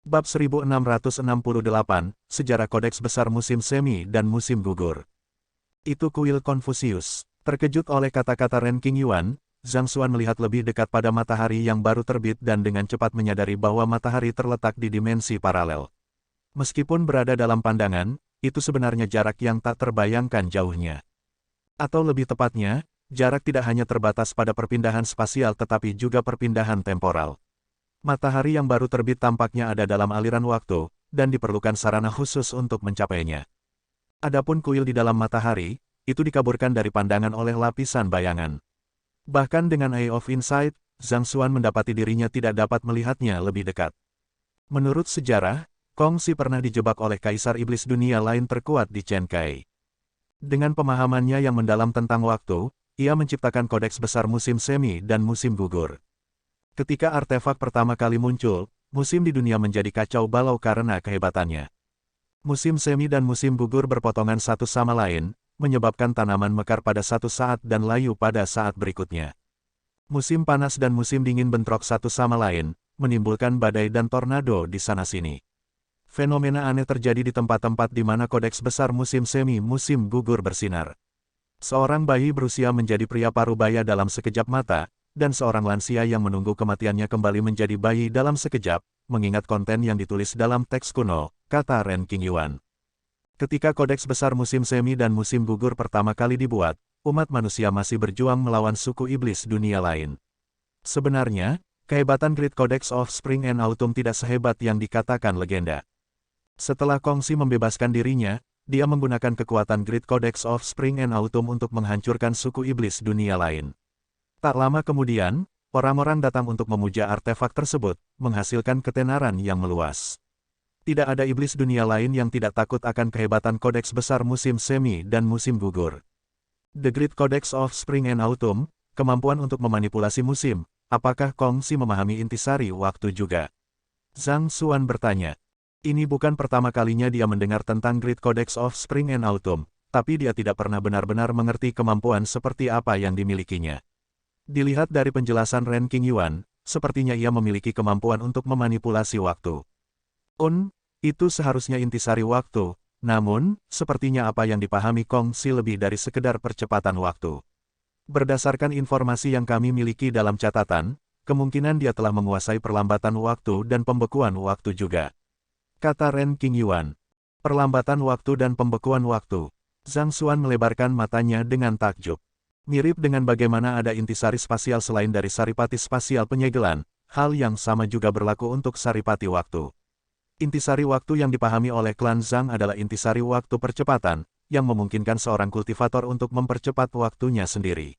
Bab 1668, Sejarah Kodeks Besar Musim Semi dan Musim Gugur. Itu kuil Konfusius. Terkejut oleh kata-kata Ren Qingyuan, Zhang Xuan melihat lebih dekat pada matahari yang baru terbit dan dengan cepat menyadari bahwa matahari terletak di dimensi paralel. Meskipun berada dalam pandangan, itu sebenarnya jarak yang tak terbayangkan jauhnya. Atau lebih tepatnya, jarak tidak hanya terbatas pada perpindahan spasial tetapi juga perpindahan temporal. Matahari yang baru terbit tampaknya ada dalam aliran waktu, dan diperlukan sarana khusus untuk mencapainya. Adapun kuil di dalam matahari, itu dikaburkan dari pandangan oleh lapisan bayangan. Bahkan dengan Eye of Insight, Zhang Xuan mendapati dirinya tidak dapat melihatnya lebih dekat. Menurut sejarah, Kongzi pernah dijebak oleh Kaisar Iblis dunia lain terkuat di Chen Kai. Dengan pemahamannya yang mendalam tentang waktu, ia menciptakan kodeks besar musim semi dan musim gugur. Ketika artefak pertama kali muncul, musim di dunia menjadi kacau balau karena kehebatannya. Musim semi dan musim gugur berpotongan satu sama lain, menyebabkan tanaman mekar pada satu saat dan layu pada saat berikutnya. Musim panas dan musim dingin bentrok satu sama lain, menimbulkan badai dan tornado di sana-sini. Fenomena aneh terjadi di tempat-tempat di mana kodeks besar musim semi musim gugur bersinar. Seorang bayi berusia menjadi pria parubaya dalam sekejap mata, dan seorang lansia yang menunggu kematiannya kembali menjadi bayi dalam sekejap, mengingat konten yang ditulis dalam teks kuno, kata Ren Qingyuan. Ketika kodeks besar musim semi dan musim gugur pertama kali dibuat, umat manusia masih berjuang melawan suku iblis dunia lain. Sebenarnya, kehebatan Great Codex of Spring and Autumn tidak sehebat yang dikatakan legenda. Setelah Kongzi membebaskan dirinya, dia menggunakan kekuatan Great Codex of Spring and Autumn untuk menghancurkan suku iblis dunia lain. Tak lama kemudian, orang-orang datang untuk memuja artefak tersebut, menghasilkan ketenaran yang meluas. Tidak ada iblis dunia lain yang tidak takut akan kehebatan kodeks besar musim semi dan musim gugur. The Great Codex of Spring and Autumn, kemampuan untuk memanipulasi musim, apakah Kongzi memahami intisari waktu juga? Zhang Xuan bertanya. Ini bukan pertama kalinya dia mendengar tentang Great Codex of Spring and Autumn, tapi dia tidak pernah benar-benar mengerti kemampuan seperti apa yang dimilikinya. Dilihat dari penjelasan Ren Qingyuan, sepertinya ia memiliki kemampuan untuk memanipulasi waktu. Itu seharusnya intisari waktu, namun, sepertinya apa yang dipahami Kongzi lebih dari sekedar percepatan waktu. Berdasarkan informasi yang kami miliki dalam catatan, kemungkinan dia telah menguasai perlambatan waktu dan pembekuan waktu juga. Kata Ren Qingyuan. Perlambatan waktu dan pembekuan waktu. Zhang Xuan melebarkan matanya dengan takjub. Mirip dengan bagaimana ada intisari spasial selain dari saripati spasial penyegelan, hal yang sama juga berlaku untuk saripati waktu. Intisari waktu yang dipahami oleh klan Zhang adalah intisari waktu percepatan, yang memungkinkan seorang kultivator untuk mempercepat waktunya sendiri.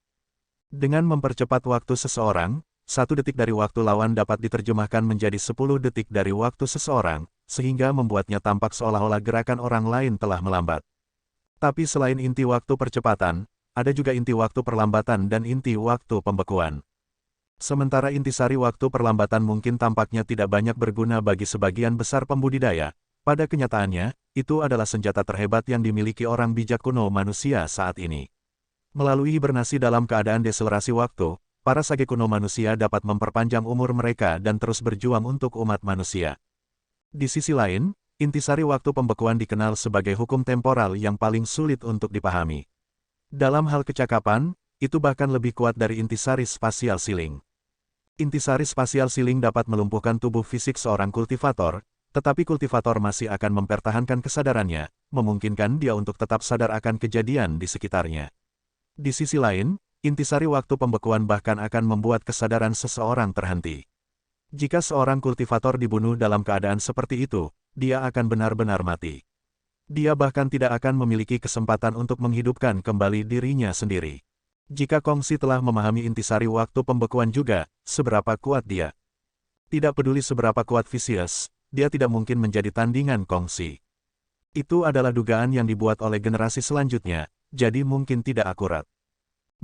Dengan mempercepat waktu seseorang, 1 detik dari waktu lawan dapat diterjemahkan menjadi 10 detik dari waktu seseorang, sehingga membuatnya tampak seolah-olah gerakan orang lain telah melambat. Tapi selain inti waktu percepatan, ada juga inti waktu perlambatan dan inti waktu pembekuan. Sementara intisari waktu perlambatan mungkin tampaknya tidak banyak berguna bagi sebagian besar pembudidaya, pada kenyataannya, itu adalah senjata terhebat yang dimiliki orang bijak kuno manusia saat ini. Melalui hibernasi dalam keadaan deselerasi waktu, para sage kuno manusia dapat memperpanjang umur mereka dan terus berjuang untuk umat manusia. Di sisi lain, intisari waktu pembekuan dikenal sebagai hukum temporal yang paling sulit untuk dipahami. Dalam hal kecakapan, itu bahkan lebih kuat dari intisari spasial ceiling. Intisari spasial ceiling dapat melumpuhkan tubuh fisik seorang kultivator, tetapi kultivator masih akan mempertahankan kesadarannya, memungkinkan dia untuk tetap sadar akan kejadian di sekitarnya. Di sisi lain, intisari waktu pembekuan bahkan akan membuat kesadaran seseorang terhenti. Jika seorang kultivator dibunuh dalam keadaan seperti itu, dia akan benar-benar mati. Dia bahkan tidak akan memiliki kesempatan untuk menghidupkan kembali dirinya sendiri. Jika Kongzi telah memahami intisari waktu pembekuan juga, seberapa kuat dia? Tidak peduli seberapa kuat Vicious, dia tidak mungkin menjadi tandingan Kongzi. Itu adalah dugaan yang dibuat oleh generasi selanjutnya, jadi mungkin tidak akurat.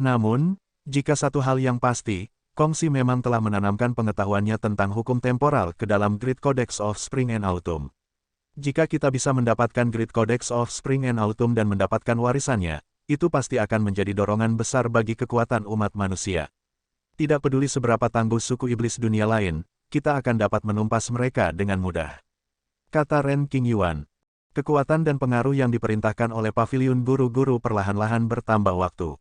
Namun, jika satu hal yang pasti, Kongzi memang telah menanamkan pengetahuannya tentang hukum temporal ke dalam Great Codex of Spring and Autumn. Jika kita bisa mendapatkan Great Codex of Spring and Autumn dan mendapatkan warisannya, itu pasti akan menjadi dorongan besar bagi kekuatan umat manusia. Tidak peduli seberapa tangguh suku iblis dunia lain, kita akan dapat menumpas mereka dengan mudah. kata Ren Qingyuan. Kekuatan dan pengaruh yang diperintahkan oleh paviliun guru-guru perlahan-lahan bertambah waktu.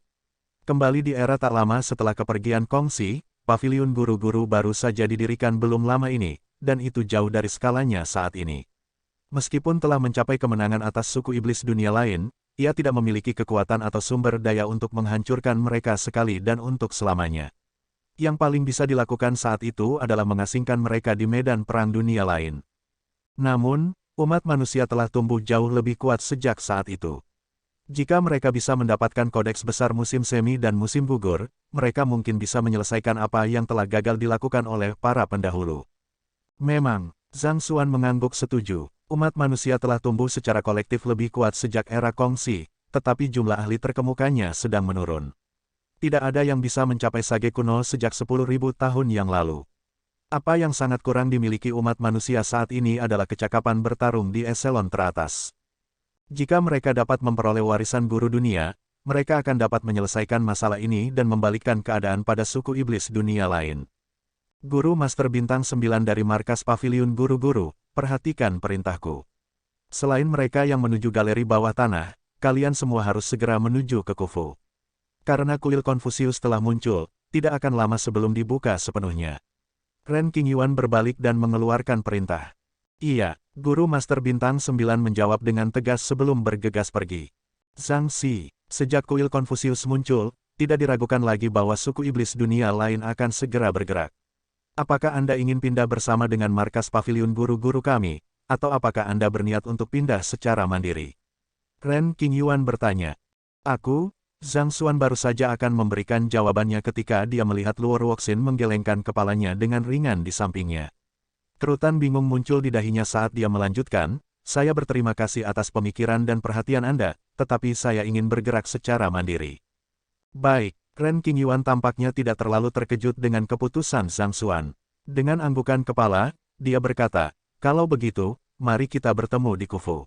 Kembali di era tak lama setelah kepergian Kongxi, paviliun guru-guru baru saja didirikan belum lama ini, dan itu jauh dari skalanya saat ini. Meskipun telah mencapai kemenangan atas suku iblis dunia lain, ia tidak memiliki kekuatan atau sumber daya untuk menghancurkan mereka sekali dan untuk selamanya. Yang paling bisa dilakukan saat itu adalah mengasingkan mereka di medan perang dunia lain. Namun, umat manusia telah tumbuh jauh lebih kuat sejak saat itu. Jika mereka bisa mendapatkan kodeks besar musim semi dan musim gugur, mereka mungkin bisa menyelesaikan apa yang telah gagal dilakukan oleh para pendahulu. Memang, Zhang Xuan mengangguk setuju. Umat manusia telah tumbuh secara kolektif lebih kuat sejak era Kongxi, tetapi jumlah ahli terkemukannya sedang menurun. Tidak ada yang bisa mencapai sage kuno sejak 10.000 tahun yang lalu. Apa yang sangat kurang dimiliki umat manusia saat ini adalah kecakapan bertarung di eselon teratas. Jika mereka dapat memperoleh warisan guru dunia, mereka akan dapat menyelesaikan masalah ini dan membalikkan keadaan pada suku iblis dunia lain. Guru Master Bintang 9 dari markas paviliun guru-guru, perhatikan perintahku. Selain mereka yang menuju galeri bawah tanah, kalian semua harus segera menuju ke Khufu. Karena kuil Konfusius telah muncul, tidak akan lama sebelum dibuka sepenuhnya. Ren Qingyuan berbalik dan mengeluarkan perintah. Iya, Guru Master Bintang 9 menjawab dengan tegas sebelum bergegas pergi. Zhang Xi, sejak kuil Konfusius muncul, tidak diragukan lagi bahwa suku iblis dunia lain akan segera bergerak. Apakah Anda ingin pindah bersama dengan markas paviliun guru-guru kami, atau apakah Anda berniat untuk pindah secara mandiri? Ren Qingyuan bertanya. Aku, Zhang Xuan baru saja akan memberikan jawabannya ketika dia melihat Luo Ruoxin menggelengkan kepalanya dengan ringan di sampingnya. Kerutan bingung muncul di dahinya saat dia melanjutkan, saya berterima kasih atas pemikiran dan perhatian Anda, tetapi saya ingin bergerak secara mandiri. Baik, Ren Qingyuan tampaknya tidak terlalu terkejut dengan keputusan Zhang Xuan. Dengan anggukan kepala, dia berkata, kalau begitu, mari kita bertemu di Khufu.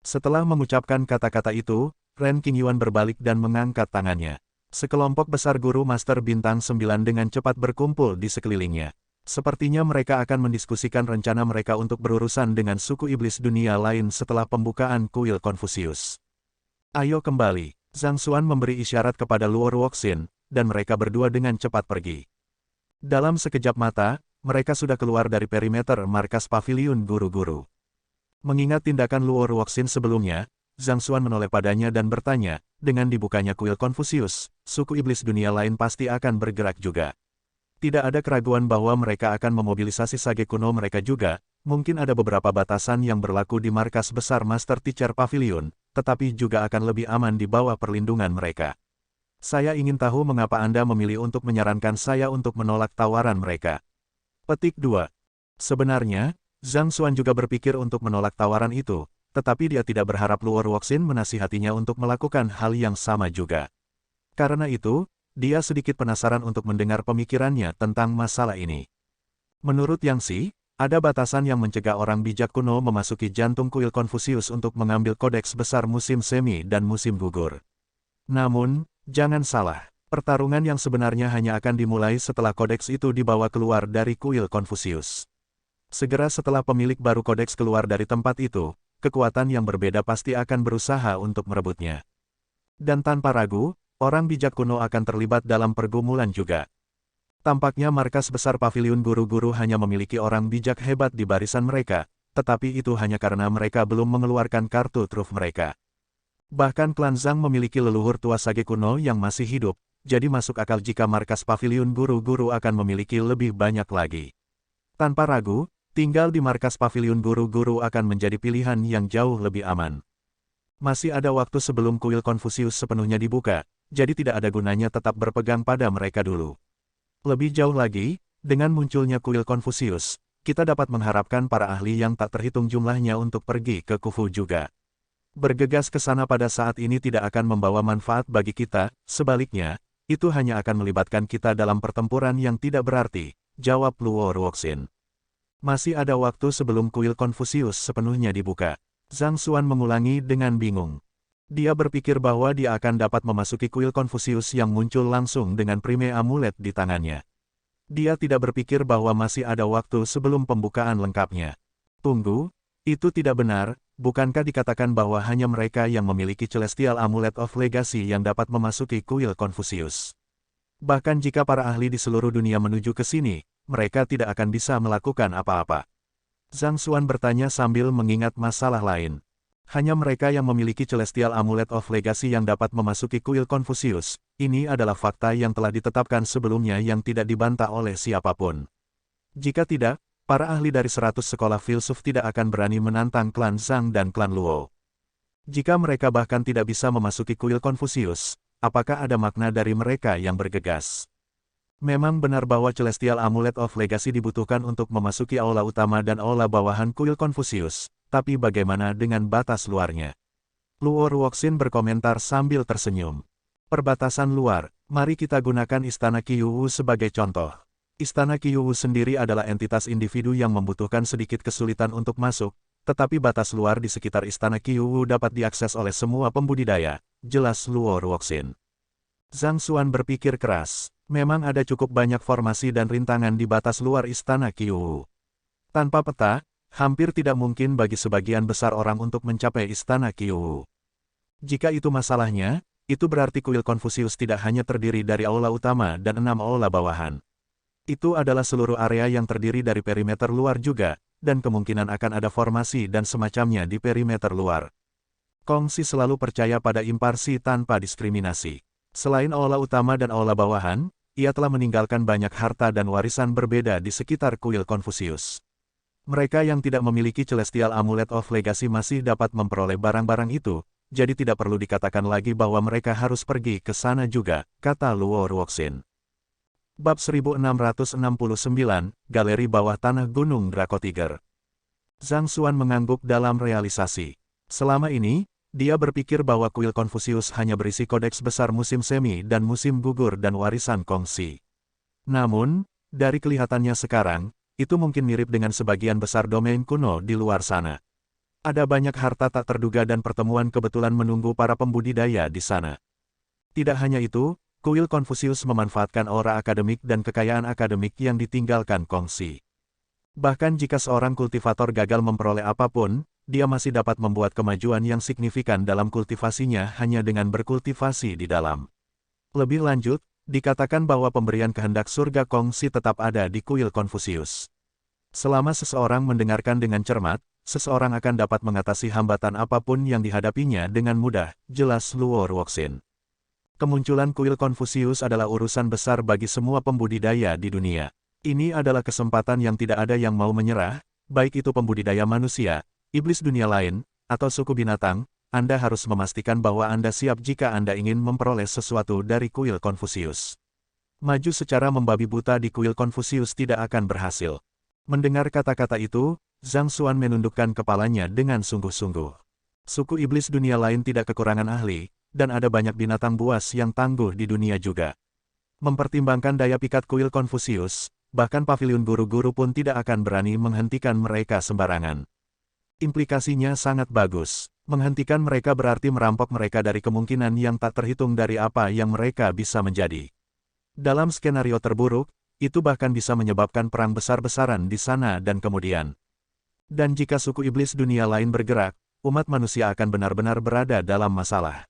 Setelah mengucapkan kata-kata itu, Ren Qingyuan berbalik dan mengangkat tangannya. Sekelompok besar guru Master Bintang 9 dengan cepat berkumpul di sekelilingnya. Sepertinya mereka akan mendiskusikan rencana mereka untuk berurusan dengan suku iblis dunia lain setelah pembukaan kuil Konfusius. Ayo kembali, Zhang Xuan memberi isyarat kepada Luo Ruoxin, dan mereka berdua dengan cepat pergi. Dalam sekejap mata, mereka sudah keluar dari perimeter markas paviliun guru-guru. Mengingat tindakan Luo Ruoxin sebelumnya, Zhang Xuan menoleh padanya dan bertanya, dengan dibukanya kuil Konfusius, suku iblis dunia lain pasti akan bergerak juga. Tidak ada keraguan bahwa mereka akan memobilisasi sage kuno mereka juga, mungkin ada beberapa batasan yang berlaku di markas besar Master Teacher Pavilion, tetapi juga akan lebih aman di bawah perlindungan mereka. Saya ingin tahu mengapa Anda memilih untuk menyarankan saya untuk menolak tawaran mereka. Petik 2. Sebenarnya, Zhang Xuan juga berpikir untuk menolak tawaran itu, tetapi dia tidak berharap Luo Ruoxin menasihatinya untuk melakukan hal yang sama juga. Karena itu, dia sedikit penasaran untuk mendengar pemikirannya tentang masalah ini. Menurut Yang Xi, ada batasan yang mencegah orang bijak kuno memasuki jantung kuil Konfusius untuk mengambil kodeks besar musim semi dan musim gugur. Namun, jangan salah, pertarungan yang sebenarnya hanya akan dimulai setelah kodeks itu dibawa keluar dari kuil Konfusius. Segera setelah pemilik baru kodeks keluar dari tempat itu, kekuatan yang berbeda pasti akan berusaha untuk merebutnya. Dan tanpa ragu, orang bijak kuno akan terlibat dalam pergumulan juga. Tampaknya markas besar paviliun guru-guru hanya memiliki orang bijak hebat di barisan mereka, tetapi itu hanya karena mereka belum mengeluarkan kartu truf mereka. Bahkan klan Zhang memiliki leluhur tua sage kuno yang masih hidup, jadi masuk akal jika markas paviliun guru-guru akan memiliki lebih banyak lagi. Tanpa ragu, tinggal di markas paviliun guru-guru akan menjadi pilihan yang jauh lebih aman. Masih ada waktu sebelum kuil Konfusius sepenuhnya dibuka, jadi tidak ada gunanya tetap berpegang pada mereka dulu. Lebih jauh lagi, dengan munculnya kuil Konfusius, kita dapat mengharapkan para ahli yang tak terhitung jumlahnya untuk pergi ke Khufu juga. Bergegas ke sana pada saat ini tidak akan membawa manfaat bagi kita, sebaliknya, itu hanya akan melibatkan kita dalam pertempuran yang tidak berarti, jawab Luo Ruoxin. Masih ada waktu sebelum kuil Konfusius sepenuhnya dibuka. Zhang Xuan mengulangi dengan bingung. Dia berpikir bahwa dia akan dapat memasuki kuil Konfusius yang muncul langsung dengan prime amulet di tangannya. Dia tidak berpikir bahwa masih ada waktu sebelum pembukaan lengkapnya. Tunggu, Itu tidak benar, bukankah dikatakan bahwa hanya mereka yang memiliki Celestial Amulet of Legacy yang dapat memasuki kuil Confucius? Bahkan jika para ahli di seluruh dunia menuju ke sini, mereka tidak akan bisa melakukan apa-apa. Zhang Xuan bertanya sambil mengingat masalah lain. Hanya mereka yang memiliki Celestial Amulet of Legacy yang dapat memasuki kuil Confucius. Ini adalah fakta yang telah ditetapkan sebelumnya yang tidak dibantah oleh siapapun. Jika tidak, para ahli dari 100 sekolah filsuf tidak akan berani menantang klan Zhang dan klan Luo. Jika mereka bahkan tidak bisa memasuki kuil Confucius, apakah ada makna dari mereka yang bergegas? Memang benar bahwa Celestial Amulet of Legacy dibutuhkan untuk memasuki aula utama dan aula bawahan kuil Confucius, tapi bagaimana dengan batas luarnya? Luo Ruoxin berkomentar sambil tersenyum. Perbatasan luar, mari kita gunakan Istana Qiyu sebagai contoh. Istana Qiyu sendiri adalah entitas individu yang membutuhkan sedikit kesulitan untuk masuk, tetapi batas luar di sekitar Istana Qiyu dapat diakses oleh semua pembudidaya, jelas Luo Ruoxin. Zhang Xuan berpikir keras, memang ada cukup banyak formasi dan rintangan di batas luar Istana Qiyu. Tanpa peta, hampir tidak mungkin bagi sebagian besar orang untuk mencapai Istana Qiyu. Jika itu masalahnya, itu berarti kuil Confucius tidak hanya terdiri dari aula utama dan 6 aula bawahan. Itu adalah seluruh area yang terdiri dari perimeter luar juga, dan kemungkinan akan ada formasi dan semacamnya di perimeter luar. Kongsi selalu percaya pada imparsi tanpa diskriminasi. Selain aula utama dan aula bawahan, ia telah meninggalkan banyak harta dan warisan berbeda di sekitar kuil Confucius. Mereka yang tidak memiliki Celestial Amulet of Legacy masih dapat memperoleh barang-barang itu, jadi tidak perlu dikatakan lagi bahwa mereka harus pergi ke sana juga, kata Luo Ruoxin. Bab 1669, Galeri Bawah Tanah Gunung Dracotiger. Zhang Xuan mengangguk dalam realisasi. Selama ini, dia berpikir bahwa kuil Confucius hanya berisi kodeks besar musim semi dan musim gugur dan warisan kongsi. Namun, dari kelihatannya sekarang, itu mungkin mirip dengan sebagian besar domain kuno di luar sana. Ada banyak harta tak terduga dan pertemuan kebetulan menunggu para pembudidaya di sana. Tidak hanya itu, kuil Confucius memanfaatkan aura akademik dan kekayaan akademik yang ditinggalkan kongsi. Bahkan jika seorang kultivator gagal memperoleh apapun, dia masih dapat membuat kemajuan yang signifikan dalam kultivasinya hanya dengan berkultivasi di dalam. Lebih lanjut, dikatakan bahwa pemberian kehendak surga kongsi tetap ada di kuil Confucius. Selama seseorang mendengarkan dengan cermat, seseorang akan dapat mengatasi hambatan apapun yang dihadapinya dengan mudah, jelas Luo Ruoxin. Kemunculan kuil Confucius adalah urusan besar bagi semua pembudidaya di dunia. Ini adalah kesempatan yang tidak ada yang mau menyerah, baik itu pembudidaya manusia, iblis dunia lain, atau suku binatang. Anda harus memastikan bahwa Anda siap jika Anda ingin memperoleh sesuatu dari kuil Confucius. Maju secara membabi buta di kuil Confucius tidak akan berhasil. Mendengar kata-kata itu, Zhang Xuan menundukkan kepalanya dengan sungguh-sungguh. Suku iblis dunia lain tidak kekurangan ahli, dan ada banyak binatang buas yang tangguh di dunia juga. Mempertimbangkan daya pikat kuil Confucius, bahkan paviliun guru-guru pun tidak akan berani menghentikan mereka sembarangan. Implikasinya sangat bagus. Menghentikan mereka berarti merampok mereka dari kemungkinan yang tak terhitung dari apa yang mereka bisa menjadi. Dalam skenario terburuk, itu bahkan bisa menyebabkan perang besar-besaran di sana dan kemudian. Dan jika suku iblis dunia lain bergerak, umat manusia akan benar-benar berada dalam masalah.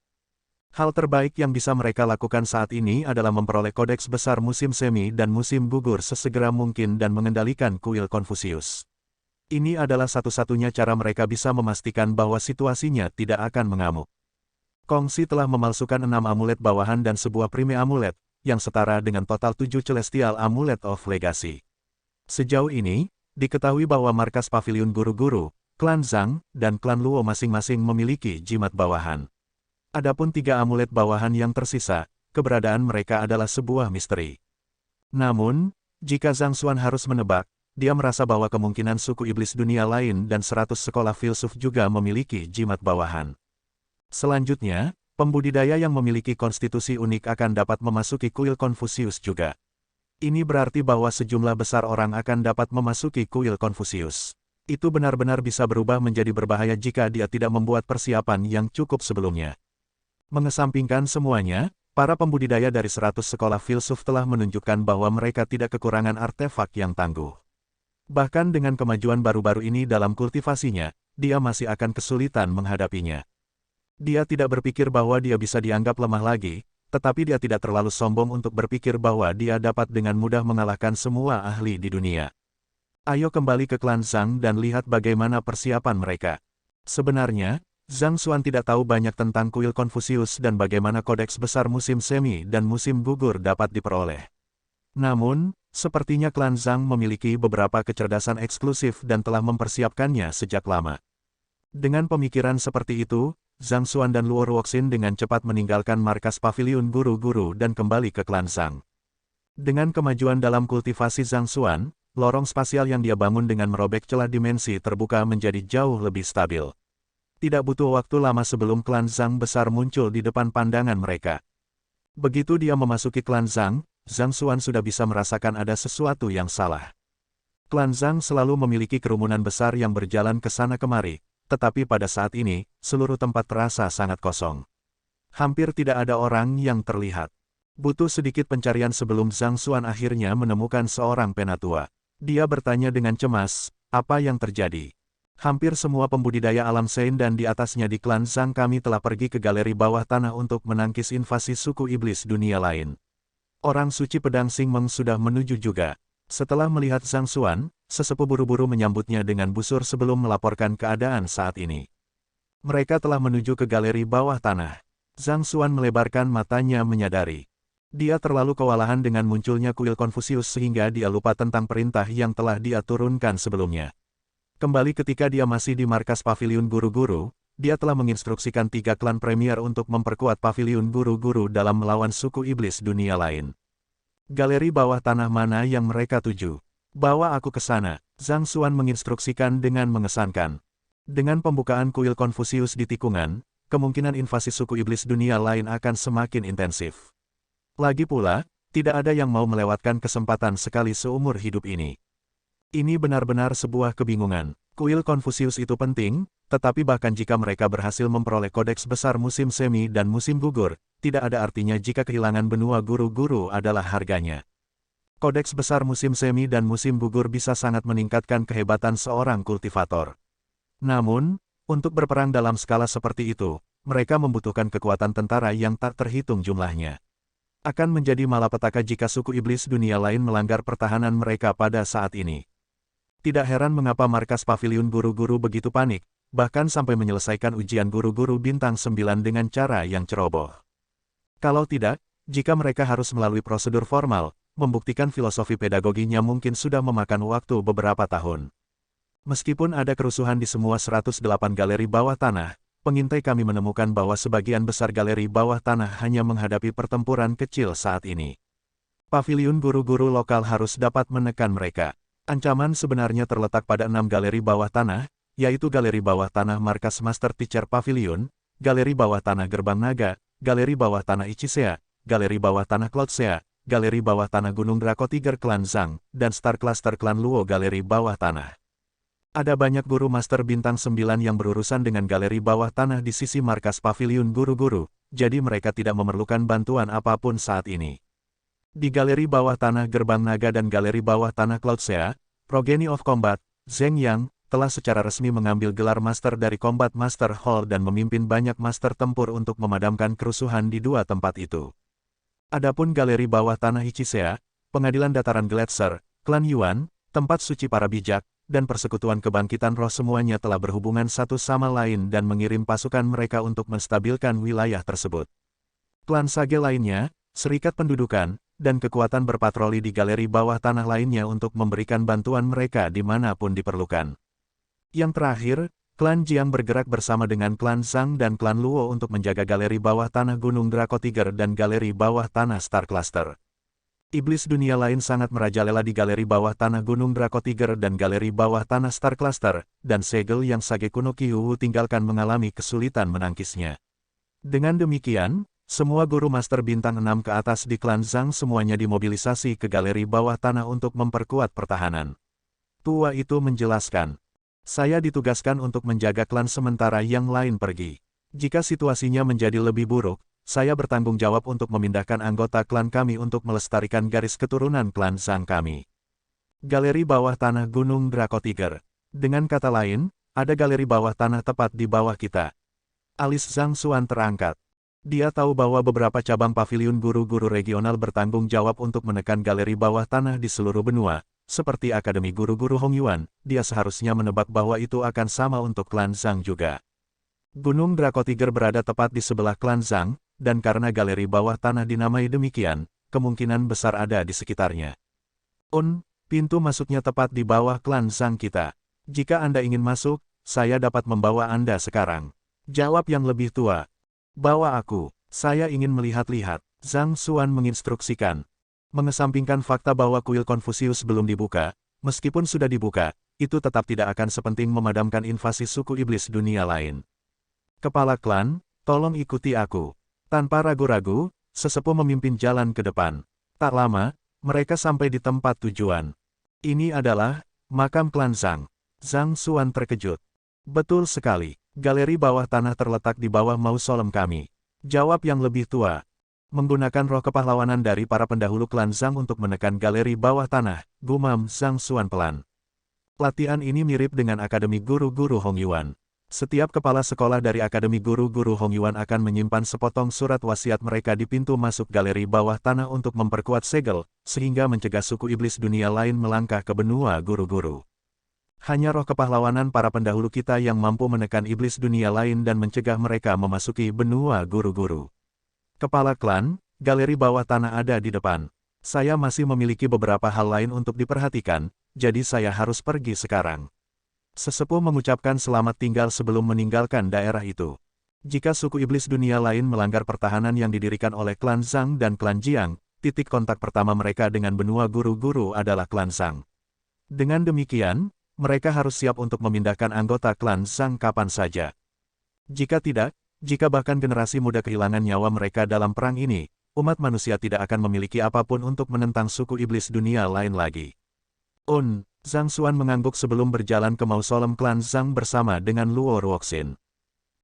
Hal terbaik yang bisa mereka lakukan saat ini adalah memperoleh kodeks besar musim semi dan musim gugur sesegera mungkin dan mengendalikan kuil Confucius. Ini adalah satu-satunya cara mereka bisa memastikan bahwa situasinya tidak akan mengamuk. Kongsi telah memalsukan 6 amulet bawahan dan sebuah prime amulet, yang setara dengan total 7 Celestial Amulet of Legacy. Sejauh ini, diketahui bahwa markas paviliun guru-guru, klan Zhang, dan klan Luo masing-masing memiliki jimat bawahan. Adapun 3 amulet bawahan yang tersisa, keberadaan mereka adalah sebuah misteri. Namun, jika Zhang Xuan harus menebak, dia merasa bahwa kemungkinan suku iblis dunia lain dan 100 sekolah filsuf juga memiliki jimat bawahan. Selanjutnya, pembudidaya yang memiliki konstitusi unik akan dapat memasuki kuil Confucius juga. Ini berarti bahwa sejumlah besar orang akan dapat memasuki kuil Confucius. Itu benar-benar bisa berubah menjadi berbahaya jika dia tidak membuat persiapan yang cukup sebelumnya. Mengesampingkan semuanya, para pembudidaya dari 100 sekolah filsuf telah menunjukkan bahwa mereka tidak kekurangan artefak yang tangguh. Bahkan dengan kemajuan baru-baru ini dalam kultivasinya, dia masih akan kesulitan menghadapinya. Dia tidak berpikir bahwa dia bisa dianggap lemah lagi, tetapi dia tidak terlalu sombong untuk berpikir bahwa dia dapat dengan mudah mengalahkan semua ahli di dunia. Ayo kembali ke klan Zhang dan lihat bagaimana persiapan mereka. Sebenarnya, Zhang Xuan tidak tahu banyak tentang kuil Konfusius dan bagaimana kodeks besar musim semi dan musim gugur dapat diperoleh. Namun, sepertinya klan Zhang memiliki beberapa kecerdasan eksklusif dan telah mempersiapkannya sejak lama. Dengan pemikiran seperti itu, Zhang Xuan dan Luo Ruoxin dengan cepat meninggalkan markas paviliun guru-guru dan kembali ke klan Zhang. Dengan kemajuan dalam kultivasi Zhang Xuan, lorong spasial yang dia bangun dengan merobek celah dimensi terbuka menjadi jauh lebih stabil. Tidak butuh waktu lama sebelum klan Zhang besar muncul di depan pandangan mereka. Begitu dia memasuki klan Zhang, Zhang Xuan sudah bisa merasakan ada sesuatu yang salah. Klan Zhang selalu memiliki kerumunan besar yang berjalan ke sana kemari, tetapi pada saat ini, seluruh tempat terasa sangat kosong. Hampir tidak ada orang yang terlihat. Butuh sedikit pencarian sebelum Zhang Xuan akhirnya menemukan seorang penatua. Dia bertanya dengan cemas, apa yang terjadi? Hampir semua pembudidaya alam Sein dan di atasnya di klan Zhang kami telah pergi ke galeri bawah tanah untuk menangkis invasi suku iblis dunia lain. Orang suci pedang Xing Meng sudah menuju juga. Setelah melihat Zhang Xuan, sesepuh buru-buru menyambutnya dengan busur sebelum melaporkan keadaan saat ini. Mereka telah menuju ke galeri bawah tanah. Zhang Xuan melebarkan matanya menyadari. Dia terlalu kewalahan dengan munculnya kuil Konfusius sehingga dia lupa tentang perintah yang telah dia turunkan sebelumnya. Kembali ketika dia masih di markas paviliun guru-guru, dia telah menginstruksikan 3 klan premier untuk memperkuat paviliun guru-guru dalam melawan suku iblis dunia lain. Galeri bawah tanah mana yang mereka tuju? Bawa aku ke sana, Zhang Xuan menginstruksikan dengan mengesankan. Dengan pembukaan kuil Konfusius di tikungan, kemungkinan invasi suku iblis dunia lain akan semakin intensif. Lagi pula, tidak ada yang mau melewatkan kesempatan sekali seumur hidup ini. Ini benar-benar sebuah kebingungan. Kuil Konfusius itu penting, tetapi bahkan jika mereka berhasil memperoleh kodeks besar musim semi dan musim gugur, tidak ada artinya jika kehilangan benua guru-guru adalah harganya. Kodeks besar musim semi dan musim gugur bisa sangat meningkatkan kehebatan seorang kultivator. Namun, untuk berperang dalam skala seperti itu, mereka membutuhkan kekuatan tentara yang tak terhitung jumlahnya. Akan menjadi malapetaka jika suku iblis dunia lain melanggar pertahanan mereka pada saat ini. Tidak heran mengapa markas paviliun guru-guru begitu panik, bahkan sampai menyelesaikan ujian guru-guru bintang 9 dengan cara yang ceroboh. Kalau tidak, jika mereka harus melalui prosedur formal, membuktikan filosofi pedagoginya mungkin sudah memakan waktu beberapa tahun. Meskipun ada kerusuhan di semua 108 galeri bawah tanah, pengintai kami menemukan bahwa sebagian besar galeri bawah tanah hanya menghadapi pertempuran kecil saat ini. Paviliun guru-guru lokal harus dapat menekan mereka. Ancaman sebenarnya terletak pada 6 galeri bawah tanah, yaitu galeri bawah tanah markas Master Teacher Pavilion, galeri bawah tanah Gerbang Naga, galeri bawah tanah Ichisea, galeri bawah tanah Cloudsea, galeri bawah tanah Gunung Draco Tiger Klan Zhang, dan Star Cluster Klan Luo galeri bawah tanah. Ada banyak guru Master Bintang 9 yang berurusan dengan galeri bawah tanah di sisi markas Paviliun guru-guru, jadi mereka tidak memerlukan bantuan apapun saat ini. Di galeri bawah tanah Gerbang Naga dan galeri bawah tanah Cloudsea, Progeny of Combat, Zheng Yang, telah secara resmi mengambil gelar Master dari Combat Master Hall dan memimpin banyak master tempur untuk memadamkan kerusuhan di 2 tempat itu. Adapun galeri bawah tanah Ichisea, Pengadilan Dataran Gletser, Klan Yuan, tempat suci para bijak, dan Persekutuan Kebangkitan Roh semuanya telah berhubungan satu sama lain dan mengirim pasukan mereka untuk menstabilkan wilayah tersebut. Klan Sage lainnya, Serikat Pendudukan, dan kekuatan berpatroli di galeri bawah tanah lainnya untuk memberikan bantuan mereka dimanapun diperlukan. Yang terakhir, Klan Jiang bergerak bersama dengan Klan Zhang dan Klan Luo untuk menjaga galeri bawah tanah Gunung Draco Tiger dan galeri bawah tanah Star Cluster. Iblis dunia lain sangat merajalela di galeri bawah tanah Gunung Draco Tiger dan galeri bawah tanah Star Cluster, dan segel yang Sage Kuno Kyuwu tinggalkan mengalami kesulitan menangkisnya. Dengan demikian, semua guru Master Bintang 6 ke atas di klan Zhang semuanya dimobilisasi ke galeri bawah tanah untuk memperkuat pertahanan. Tua itu menjelaskan, saya ditugaskan untuk menjaga klan sementara yang lain pergi. Jika situasinya menjadi lebih buruk, saya bertanggung jawab untuk memindahkan anggota klan kami untuk melestarikan garis keturunan klan Zhang kami. Galeri bawah tanah Gunung Draco Tiger. Dengan kata lain, ada galeri bawah tanah tepat di bawah kita. Alis Zhang Xuan terangkat. Dia tahu bahwa beberapa cabang paviliun guru-guru regional bertanggung jawab untuk menekan galeri bawah tanah di seluruh benua, seperti Akademi Guru-Guru Hongyuan. Dia seharusnya menebak bahwa itu akan sama untuk klan Zhang juga. Gunung Dracotiger berada tepat di sebelah klan Zhang, dan karena galeri bawah tanah dinamai demikian, kemungkinan besar ada di sekitarnya. Pintu masuknya tepat di bawah klan Zhang kita. Jika Anda ingin masuk, saya dapat membawa Anda sekarang. Jawab yang lebih tua. Bawa aku, saya ingin melihat-lihat. Zhang Xuan menginstruksikan. Mengesampingkan fakta bahwa kuil Konfusius belum dibuka, meskipun sudah dibuka, itu tetap tidak akan sepenting memadamkan invasi suku iblis dunia lain. Kepala klan, tolong ikuti aku. Tanpa ragu-ragu, sesepuh memimpin jalan ke depan. Tak lama, mereka sampai di tempat tujuan. Ini adalah makam klan Zhang. Zhang Xuan terkejut. Betul sekali, galeri bawah tanah terletak di bawah mausolem kami. Jawab yang lebih tua. Menggunakan roh kepahlawanan dari para pendahulu klan Zhang untuk menekan galeri bawah tanah, gumam Zhang Xuan pelan. Latihan ini mirip dengan Akademi Guru-Guru Hongyuan. Setiap kepala sekolah dari Akademi Guru-Guru Hongyuan akan menyimpan sepotong surat wasiat mereka di pintu masuk galeri bawah tanah untuk memperkuat segel, sehingga mencegah suku iblis dunia lain melangkah ke benua guru-guru. Hanya roh kepahlawanan para pendahulu kita yang mampu menekan iblis dunia lain dan mencegah mereka memasuki benua guru-guru. Kepala klan, galeri bawah tanah ada di depan. Saya masih memiliki beberapa hal lain untuk diperhatikan, jadi saya harus pergi sekarang. Sesepuh mengucapkan selamat tinggal sebelum meninggalkan daerah itu. Jika suku iblis dunia lain melanggar pertahanan yang didirikan oleh klan Zhang dan klan Jiang, titik kontak pertama mereka dengan benua guru-guru adalah klan Zhang. Dengan demikian, mereka harus siap untuk memindahkan anggota klan Zhang kapan saja. Jika tidak, jika bahkan generasi muda kehilangan nyawa mereka dalam perang ini, umat manusia tidak akan memiliki apapun untuk menentang suku iblis dunia lain lagi. Zhang Xuan mengangguk sebelum berjalan ke mausolem klan Zhang bersama dengan Luo Ruoxin.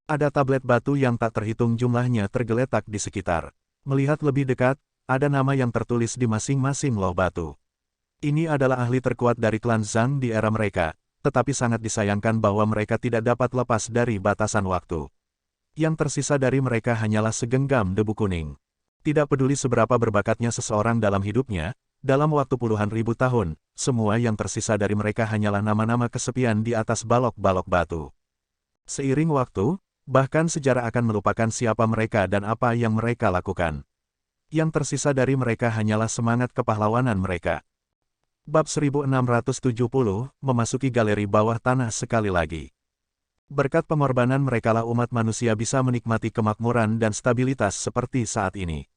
Ada tablet batu yang tak terhitung jumlahnya tergeletak di sekitar. Melihat lebih dekat, ada nama yang tertulis di masing-masing loh batu. Ini adalah ahli terkuat dari klan Zhang di era mereka, tetapi sangat disayangkan bahwa mereka tidak dapat lepas dari batasan waktu. Yang tersisa dari mereka hanyalah segenggam debu kuning. Tidak peduli seberapa berbakatnya seseorang dalam hidupnya, dalam waktu puluhan ribu tahun, semua yang tersisa dari mereka hanyalah nama-nama kesepian di atas balok-balok batu. Seiring waktu, bahkan sejarah akan melupakan siapa mereka dan apa yang mereka lakukan. Yang tersisa dari mereka hanyalah semangat kepahlawanan mereka. Bab 1670, memasuki galeri bawah tanah sekali lagi. Berkat pengorbanan merekalah umat manusia bisa menikmati kemakmuran dan stabilitas seperti saat ini.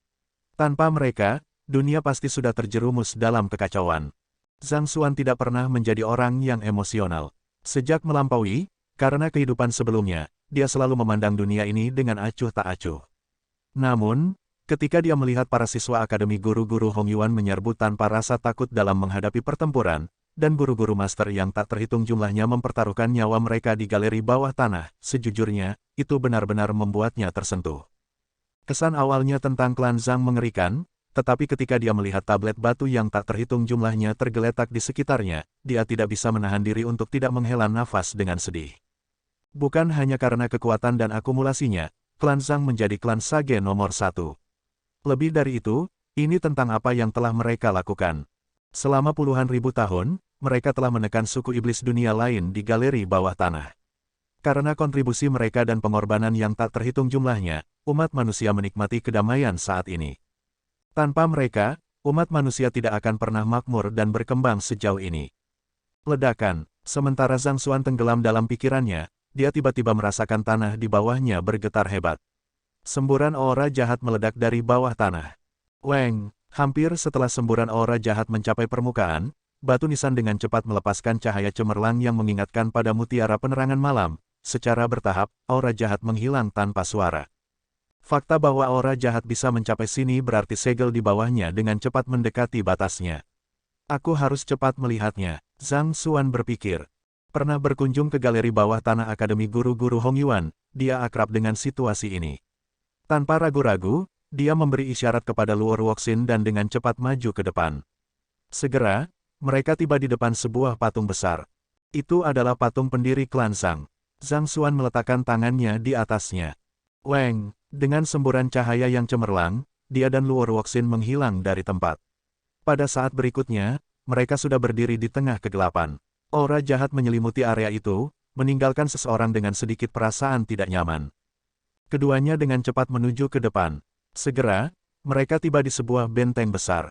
Tanpa mereka, dunia pasti sudah terjerumus dalam kekacauan. Zhang Xuan tidak pernah menjadi orang yang emosional. Sejak melampaui, karena kehidupan sebelumnya, dia selalu memandang dunia ini dengan acuh tak acuh. Namun, ketika dia melihat para siswa Akademi Guru-Guru Hongyuan menyerbu tanpa rasa takut dalam menghadapi pertempuran, dan guru-guru master yang tak terhitung jumlahnya mempertaruhkan nyawa mereka di galeri bawah tanah, sejujurnya, itu benar-benar membuatnya tersentuh. Kesan awalnya tentang klan Zhang mengerikan, tetapi ketika dia melihat tablet batu yang tak terhitung jumlahnya tergeletak di sekitarnya, dia tidak bisa menahan diri untuk tidak menghela nafas dengan sedih. Bukan hanya karena kekuatan dan akumulasinya, klan Zhang menjadi klan Sage nomor 1. Lebih dari itu, ini tentang apa yang telah mereka lakukan. Selama puluhan ribu tahun, mereka telah menekan suku iblis dunia lain di galeri bawah tanah. Karena kontribusi mereka dan pengorbanan yang tak terhitung jumlahnya, umat manusia menikmati kedamaian saat ini. Tanpa mereka, umat manusia tidak akan pernah makmur dan berkembang sejauh ini. Ledakan, sementara Zhang Xuan tenggelam dalam pikirannya, dia tiba-tiba merasakan tanah di bawahnya bergetar hebat. Semburan aura jahat meledak dari bawah tanah. Weng, hampir setelah semburan aura jahat mencapai permukaan, batu nisan dengan cepat melepaskan cahaya cemerlang yang mengingatkan pada mutiara penerangan malam. Secara bertahap, aura jahat menghilang tanpa suara. Fakta bahwa aura jahat bisa mencapai sini berarti segel di bawahnya dengan cepat mendekati batasnya. Aku harus cepat melihatnya, Zhang Xuan berpikir. Pernah berkunjung ke galeri bawah tanah Akademi Guru-Guru Hongyuan, dia akrab dengan situasi ini. Tanpa ragu-ragu, dia memberi isyarat kepada Luo Ruoxin dan dengan cepat maju ke depan. Segera, mereka tiba di depan sebuah patung besar. Itu adalah patung pendiri klan Zhang. Zhang Xuan meletakkan tangannya di atasnya. Weng, dengan semburan cahaya yang cemerlang, dia dan Luo Ruoxin menghilang dari tempat. Pada saat berikutnya, mereka sudah berdiri di tengah kegelapan. Aura jahat menyelimuti area itu, meninggalkan seseorang dengan sedikit perasaan tidak nyaman. Keduanya dengan cepat menuju ke depan. Segera, mereka tiba di sebuah benteng besar.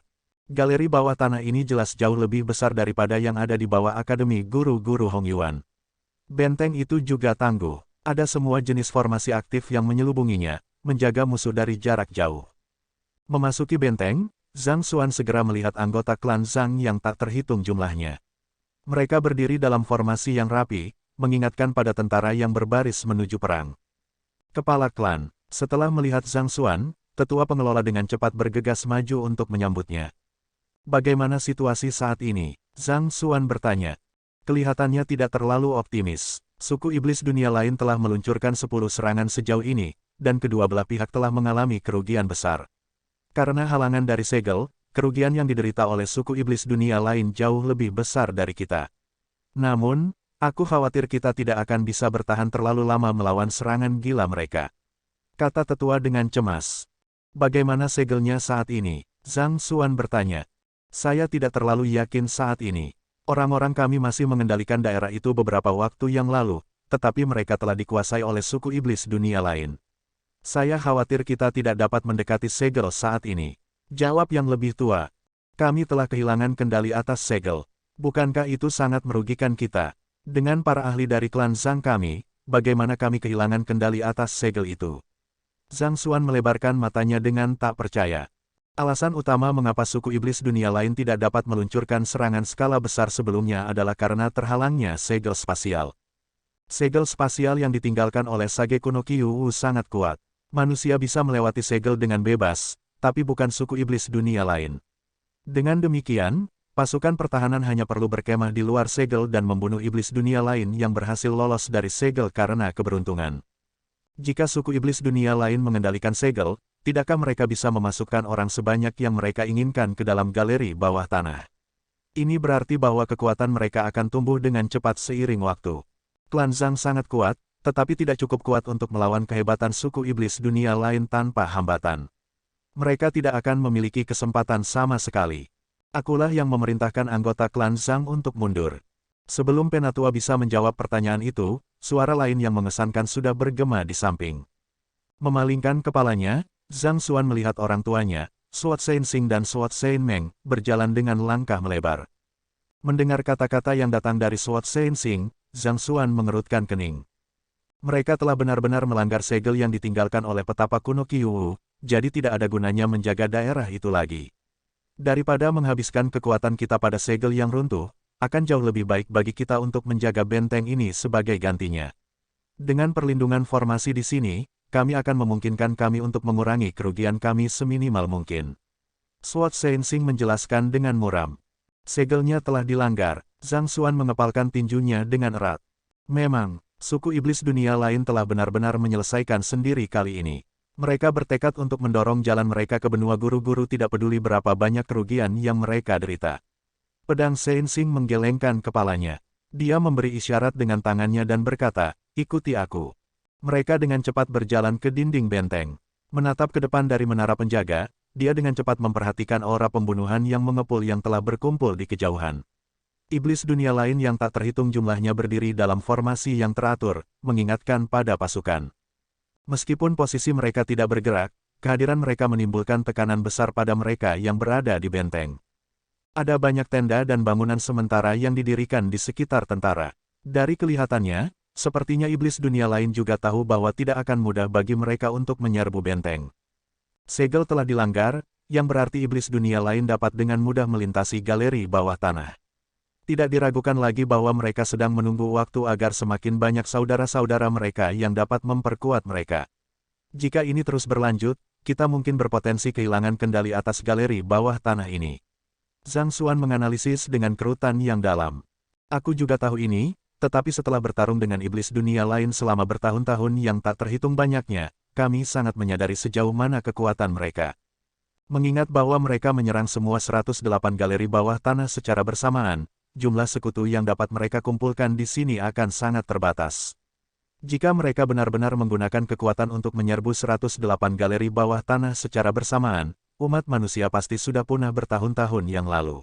Galeri bawah tanah ini jelas jauh lebih besar daripada yang ada di bawah Akademi Guru-Guru Hongyuan. Benteng itu juga tangguh. Ada semua jenis formasi aktif yang menyelubunginya, menjaga musuh dari jarak jauh. Memasuki benteng, Zhang Xuan segera melihat anggota klan Zhang yang tak terhitung jumlahnya. Mereka berdiri dalam formasi yang rapi, mengingatkan pada tentara yang berbaris menuju perang. Kepala klan, setelah melihat Zhang Xuan, tetua pengelola dengan cepat bergegas maju untuk menyambutnya. Bagaimana situasi saat ini? Zhang Xuan bertanya. Kelihatannya tidak terlalu optimis. Suku iblis dunia lain telah meluncurkan 10 serangan sejauh ini, dan kedua belah pihak telah mengalami kerugian besar. Karena halangan dari segel, kerugian yang diderita oleh suku iblis dunia lain jauh lebih besar dari kita. Namun, aku khawatir kita tidak akan bisa bertahan terlalu lama melawan serangan gila mereka. Kata tetua dengan cemas. Bagaimana segelnya saat ini? Zhang Xuan bertanya. Saya tidak terlalu yakin saat ini. Orang-orang kami masih mengendalikan daerah itu beberapa waktu yang lalu, tetapi mereka telah dikuasai oleh suku iblis dunia lain. Saya khawatir kita tidak dapat mendekati segel saat ini. Jawab yang lebih tua. Kami telah kehilangan kendali atas segel. Bukankah itu sangat merugikan kita? Dengan para ahli dari klan Zhang kami, bagaimana kami kehilangan kendali atas segel itu? Zhang Xuan melebarkan matanya dengan tak percaya. Alasan utama mengapa suku iblis dunia lain tidak dapat meluncurkan serangan skala besar sebelumnya adalah karena terhalangnya segel spasial. Segel spasial yang ditinggalkan oleh Sage Kuno Kyuu sangat kuat. Manusia bisa melewati segel dengan bebas, tapi bukan suku iblis dunia lain. Dengan demikian, pasukan pertahanan hanya perlu berkemah di luar segel dan membunuh iblis dunia lain yang berhasil lolos dari segel karena keberuntungan. Jika suku iblis dunia lain mengendalikan segel, tidakkah mereka bisa memasukkan orang sebanyak yang mereka inginkan ke dalam galeri bawah tanah? Ini berarti bahwa kekuatan mereka akan tumbuh dengan cepat seiring waktu. Klan Zhang sangat kuat, tetapi tidak cukup kuat untuk melawan kehebatan suku iblis dunia lain tanpa hambatan. Mereka tidak akan memiliki kesempatan sama sekali. Akulah yang memerintahkan anggota klan Zhang untuk mundur. Sebelum Penatua bisa menjawab pertanyaan itu, suara lain yang mengesankan sudah bergema di samping. Memalingkan kepalanya, Zhang Xuan melihat orang tuanya, Suat Sensing dan Suat Senmeng, berjalan dengan langkah melebar. Mendengar kata-kata yang datang dari Suat Sensing, Zhang Xuan mengerutkan kening. Mereka telah benar-benar melanggar segel yang ditinggalkan oleh petapa kuno Kyuu, jadi tidak ada gunanya menjaga daerah itu lagi. Daripada menghabiskan kekuatan kita pada segel yang runtuh, akan jauh lebih baik bagi kita untuk menjaga benteng ini sebagai gantinya. Dengan perlindungan formasi di sini, kami akan memungkinkan kami untuk mengurangi kerugian kami seminimal mungkin. Suat Sensing menjelaskan dengan muram. Segelnya telah dilanggar, Zhang Xuan mengepalkan tinjunya dengan erat. Memang, suku iblis dunia lain telah benar-benar menyelesaikan sendiri kali ini. Mereka bertekad untuk mendorong jalan mereka ke benua guru-guru tidak peduli berapa banyak kerugian yang mereka derita. Pedang Sensing menggelengkan kepalanya. Dia memberi isyarat dengan tangannya dan berkata, "Ikuti aku." Mereka dengan cepat berjalan ke dinding benteng. Menatap ke depan dari menara penjaga, dia dengan cepat memperhatikan aura pembunuhan yang mengepul yang telah berkumpul di kejauhan. Iblis dunia lain yang tak terhitung jumlahnya berdiri dalam formasi yang teratur, mengingatkan pada pasukan. Meskipun posisi mereka tidak bergerak, kehadiran mereka menimbulkan tekanan besar pada mereka yang berada di benteng. Ada banyak tenda dan bangunan sementara yang didirikan di sekitar tentara. Dari kelihatannya, sepertinya iblis dunia lain juga tahu bahwa tidak akan mudah bagi mereka untuk menyerbu benteng. Segel telah dilanggar, yang berarti iblis dunia lain dapat dengan mudah melintasi galeri bawah tanah. Tidak diragukan lagi bahwa mereka sedang menunggu waktu agar semakin banyak saudara-saudara mereka yang dapat memperkuat mereka. Jika ini terus berlanjut, kita mungkin berpotensi kehilangan kendali atas galeri bawah tanah ini. Zhang Xuan menganalisis dengan kerutan yang dalam. Aku juga tahu ini, tetapi setelah bertarung dengan iblis dunia lain selama bertahun-tahun yang tak terhitung banyaknya, kami sangat menyadari sejauh mana kekuatan mereka. Mengingat bahwa mereka menyerang semua 108 galeri bawah tanah secara bersamaan, jumlah sekutu yang dapat mereka kumpulkan di sini akan sangat terbatas. Jika mereka benar-benar menggunakan kekuatan untuk menyerbu 108 galeri bawah tanah secara bersamaan, umat manusia pasti sudah punah bertahun-tahun yang lalu.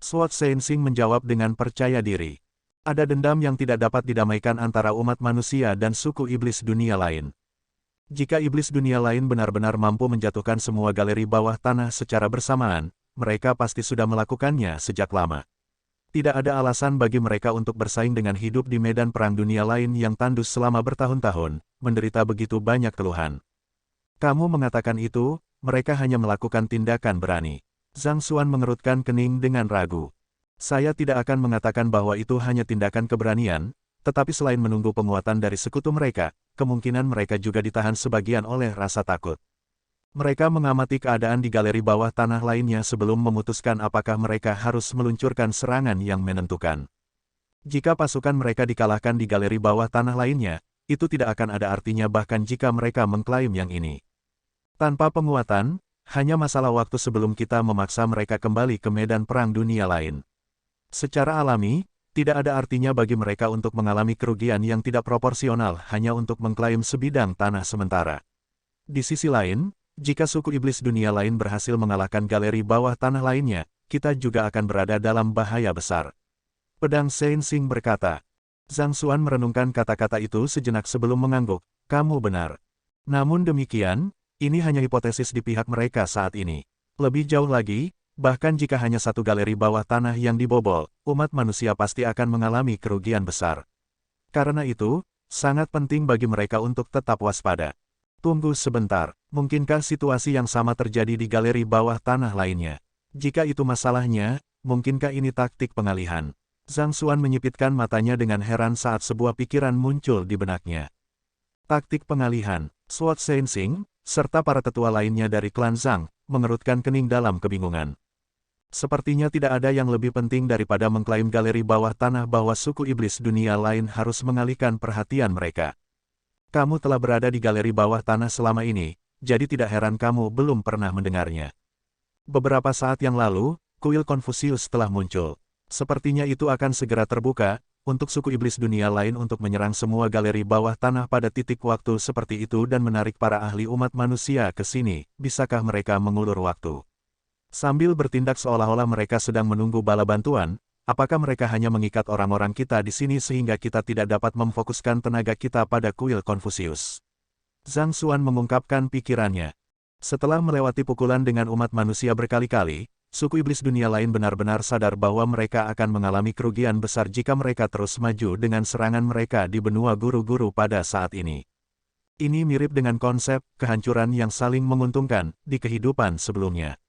Sword Sensing menjawab dengan percaya diri. Ada dendam yang tidak dapat didamaikan antara umat manusia dan suku iblis dunia lain. Jika iblis dunia lain benar-benar mampu menjatuhkan semua galeri bawah tanah secara bersamaan, mereka pasti sudah melakukannya sejak lama. Tidak ada alasan bagi mereka untuk bersaing dengan hidup di medan perang dunia lain yang tandus selama bertahun-tahun, menderita begitu banyak keluhan. Kamu mengatakan itu, mereka hanya melakukan tindakan berani. Zhang Xuan mengerutkan kening dengan ragu. Saya tidak akan mengatakan bahwa itu hanya tindakan keberanian, tetapi selain menunggu penguatan dari sekutu mereka, kemungkinan mereka juga ditahan sebagian oleh rasa takut. Mereka mengamati keadaan di galeri bawah tanah lainnya sebelum memutuskan apakah mereka harus meluncurkan serangan yang menentukan. Jika pasukan mereka dikalahkan di galeri bawah tanah lainnya, itu tidak akan ada artinya bahkan jika mereka mengklaim yang ini. Tanpa penguatan, hanya masalah waktu sebelum kita memaksa mereka kembali ke medan perang dunia lain. Secara alami, tidak ada artinya bagi mereka untuk mengalami kerugian yang tidak proporsional hanya untuk mengklaim sebidang tanah sementara. Di sisi lain, jika suku iblis dunia lain berhasil mengalahkan galeri bawah tanah lainnya, kita juga akan berada dalam bahaya besar. Pedang Sensing berkata. Zhang Xuan merenungkan kata-kata itu sejenak sebelum mengangguk, kamu benar. Namun demikian, ini hanya hipotesis di pihak mereka saat ini. Lebih jauh lagi, bahkan jika hanya satu galeri bawah tanah yang dibobol, umat manusia pasti akan mengalami kerugian besar. Karena itu, sangat penting bagi mereka untuk tetap waspada. Tunggu sebentar, mungkinkah situasi yang sama terjadi di galeri bawah tanah lainnya? Jika itu masalahnya, mungkinkah ini taktik pengalihan? Zhang Xuan menyipitkan matanya dengan heran saat sebuah pikiran muncul di benaknya. Taktik pengalihan, Sword Sensing, serta para tetua lainnya dari klan Zhang, mengerutkan kening dalam kebingungan. Sepertinya tidak ada yang lebih penting daripada mengklaim galeri bawah tanah bahwa suku iblis dunia lain harus mengalihkan perhatian mereka. Kamu telah berada di galeri bawah tanah selama ini, jadi tidak heran kamu belum pernah mendengarnya. Beberapa saat yang lalu, kuil Konfusius telah muncul. Sepertinya itu akan segera terbuka, untuk suku iblis dunia lain untuk menyerang semua galeri bawah tanah pada titik waktu seperti itu dan menarik para ahli umat manusia ke sini. Bisakah mereka mengulur waktu? Sambil bertindak seolah-olah mereka sedang menunggu bala bantuan, apakah mereka hanya mengikat orang-orang kita di sini sehingga kita tidak dapat memfokuskan tenaga kita pada kuil Konfusius? Zhang Xuan mengungkapkan pikirannya. Setelah melewati pukulan dengan umat manusia berkali-kali, suku iblis dunia lain benar-benar sadar bahwa mereka akan mengalami kerugian besar jika mereka terus maju dengan serangan mereka di benua guru-guru pada saat ini. Ini mirip dengan konsep kehancuran yang saling menguntungkan di kehidupan sebelumnya.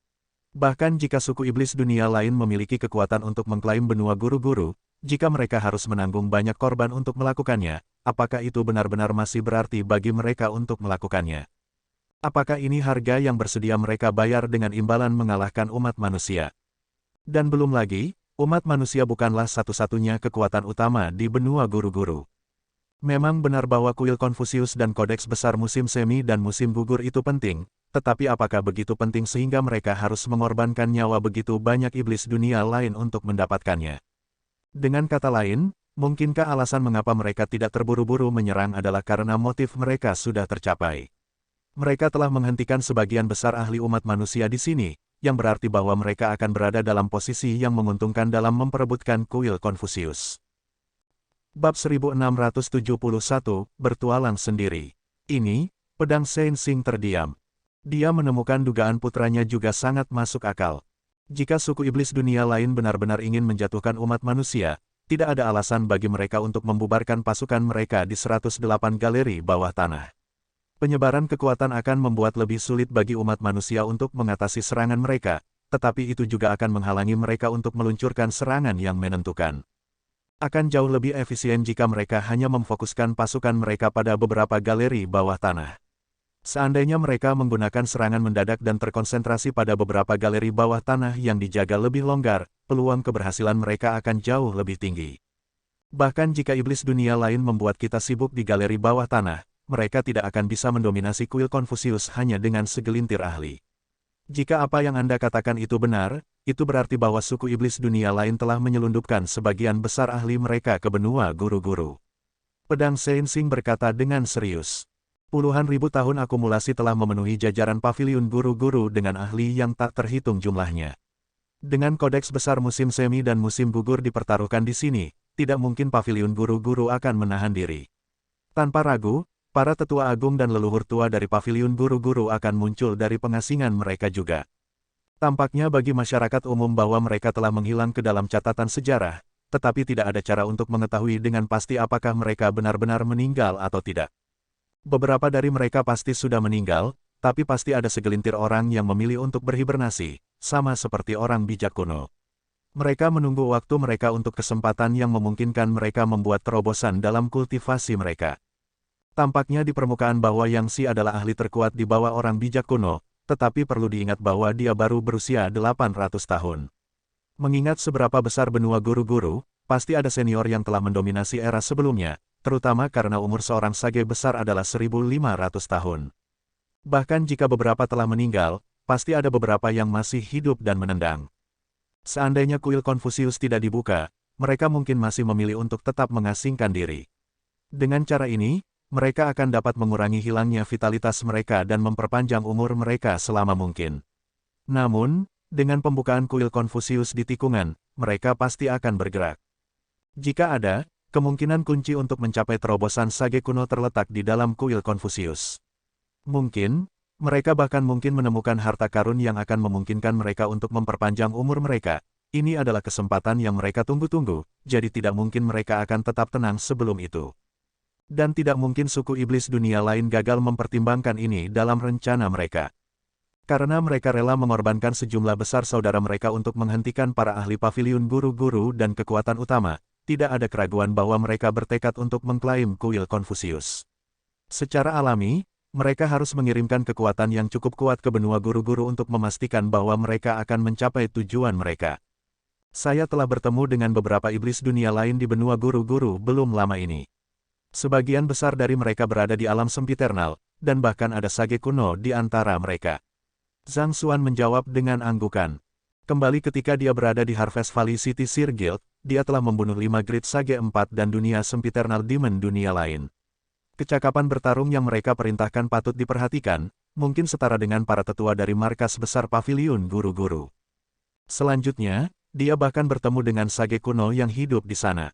Bahkan jika suku iblis dunia lain memiliki kekuatan untuk mengklaim benua guru-guru, jika mereka harus menanggung banyak korban untuk melakukannya, apakah itu benar-benar masih berarti bagi mereka untuk melakukannya? Apakah ini harga yang bersedia mereka bayar dengan imbalan mengalahkan umat manusia? Dan belum lagi, umat manusia bukanlah satu-satunya kekuatan utama di benua guru-guru. Memang benar bahwa kuil Konfusius dan kodeks besar musim semi dan musim gugur itu penting, tetapi apakah begitu penting sehingga mereka harus mengorbankan nyawa begitu banyak iblis dunia lain untuk mendapatkannya? Dengan kata lain, mungkinkah alasan mengapa mereka tidak terburu-buru menyerang adalah karena motif mereka sudah tercapai? Mereka telah menghentikan sebagian besar ahli umat manusia di sini, yang berarti bahwa mereka akan berada dalam posisi yang menguntungkan dalam memperebutkan kuil Konfusius. Bab 1671, Bertualang Sendiri. Ini, pedang Sensing terdiam. Dia menemukan dugaan putranya juga sangat masuk akal. Jika suku iblis dunia lain benar-benar ingin menjatuhkan umat manusia, tidak ada alasan bagi mereka untuk membubarkan pasukan mereka di 108 galeri bawah tanah. Penyebaran kekuatan akan membuat lebih sulit bagi umat manusia untuk mengatasi serangan mereka, tetapi itu juga akan menghalangi mereka untuk meluncurkan serangan yang menentukan. Akan jauh lebih efisien jika mereka hanya memfokuskan pasukan mereka pada beberapa galeri bawah tanah. Seandainya mereka menggunakan serangan mendadak dan terkonsentrasi pada beberapa galeri bawah tanah yang dijaga lebih longgar, peluang keberhasilan mereka akan jauh lebih tinggi. Bahkan jika iblis dunia lain membuat kita sibuk di galeri bawah tanah, mereka tidak akan bisa mendominasi kuil Konfusius hanya dengan segelintir ahli. Jika apa yang Anda katakan itu benar, itu berarti bahwa suku iblis dunia lain telah menyelundupkan sebagian besar ahli mereka ke benua guru-guru. Pedang Sensing berkata dengan serius. Puluhan ribu tahun akumulasi telah memenuhi jajaran paviliun guru-guru dengan ahli yang tak terhitung jumlahnya. Dengan kodeks besar musim semi dan musim gugur dipertaruhkan di sini, tidak mungkin paviliun guru-guru akan menahan diri. Tanpa ragu, para tetua agung dan leluhur tua dari paviliun guru-guru akan muncul dari pengasingan mereka juga. Tampaknya bagi masyarakat umum bahwa mereka telah menghilang ke dalam catatan sejarah, tetapi tidak ada cara untuk mengetahui dengan pasti apakah mereka benar-benar meninggal atau tidak. Beberapa dari mereka pasti sudah meninggal, tapi pasti ada segelintir orang yang memilih untuk berhibernasi, sama seperti orang bijak kuno. Mereka menunggu waktu mereka untuk kesempatan yang memungkinkan mereka membuat terobosan dalam kultivasi mereka. Tampaknya di permukaan bahwa Yang Xi adalah ahli terkuat di bawah orang bijak kuno, tetapi perlu diingat bahwa dia baru berusia 800 tahun. Mengingat seberapa besar benua guru-guru, pasti ada senior yang telah mendominasi era sebelumnya, terutama karena umur seorang sage besar adalah 1500 tahun. Bahkan jika beberapa telah meninggal, pasti ada beberapa yang masih hidup dan menendang. Seandainya kuil Konfusius tidak dibuka, mereka mungkin masih memilih untuk tetap mengasingkan diri. Dengan cara ini, mereka akan dapat mengurangi hilangnya vitalitas mereka dan memperpanjang umur mereka selama mungkin. Namun, dengan pembukaan kuil Konfusius di tikungan, mereka pasti akan bergerak. Jika ada, kemungkinan kunci untuk mencapai terobosan sage kuno terletak di dalam kuil Konfusius. Mungkin, mereka bahkan mungkin menemukan harta karun yang akan memungkinkan mereka untuk memperpanjang umur mereka. Ini adalah kesempatan yang mereka tunggu-tunggu, jadi tidak mungkin mereka akan tetap tenang sebelum itu. Dan tidak mungkin suku iblis dunia lain gagal mempertimbangkan ini dalam rencana mereka. Karena mereka rela mengorbankan sejumlah besar saudara mereka untuk menghentikan para ahli paviliun guru-guru dan kekuatan utama, tidak ada keraguan bahwa mereka bertekad untuk mengklaim kuil Konfusius. Secara alami, mereka harus mengirimkan kekuatan yang cukup kuat ke benua guru-guru untuk memastikan bahwa mereka akan mencapai tujuan mereka. Saya telah bertemu dengan beberapa iblis dunia lain di benua guru-guru belum lama ini. Sebagian besar dari mereka berada di alam sempiternal, dan bahkan ada sage kuno di antara mereka. Zhang Xuan menjawab dengan anggukan. Kembali ketika dia berada di Harvest Valley City Seer Guild, dia telah membunuh 5 Great Sage 4 dan dunia sempiternal demon dunia lain. Kecakapan bertarung yang mereka perintahkan patut diperhatikan, mungkin setara dengan para tetua dari markas besar paviliun guru-guru. Selanjutnya, dia bahkan bertemu dengan sage kuno yang hidup di sana.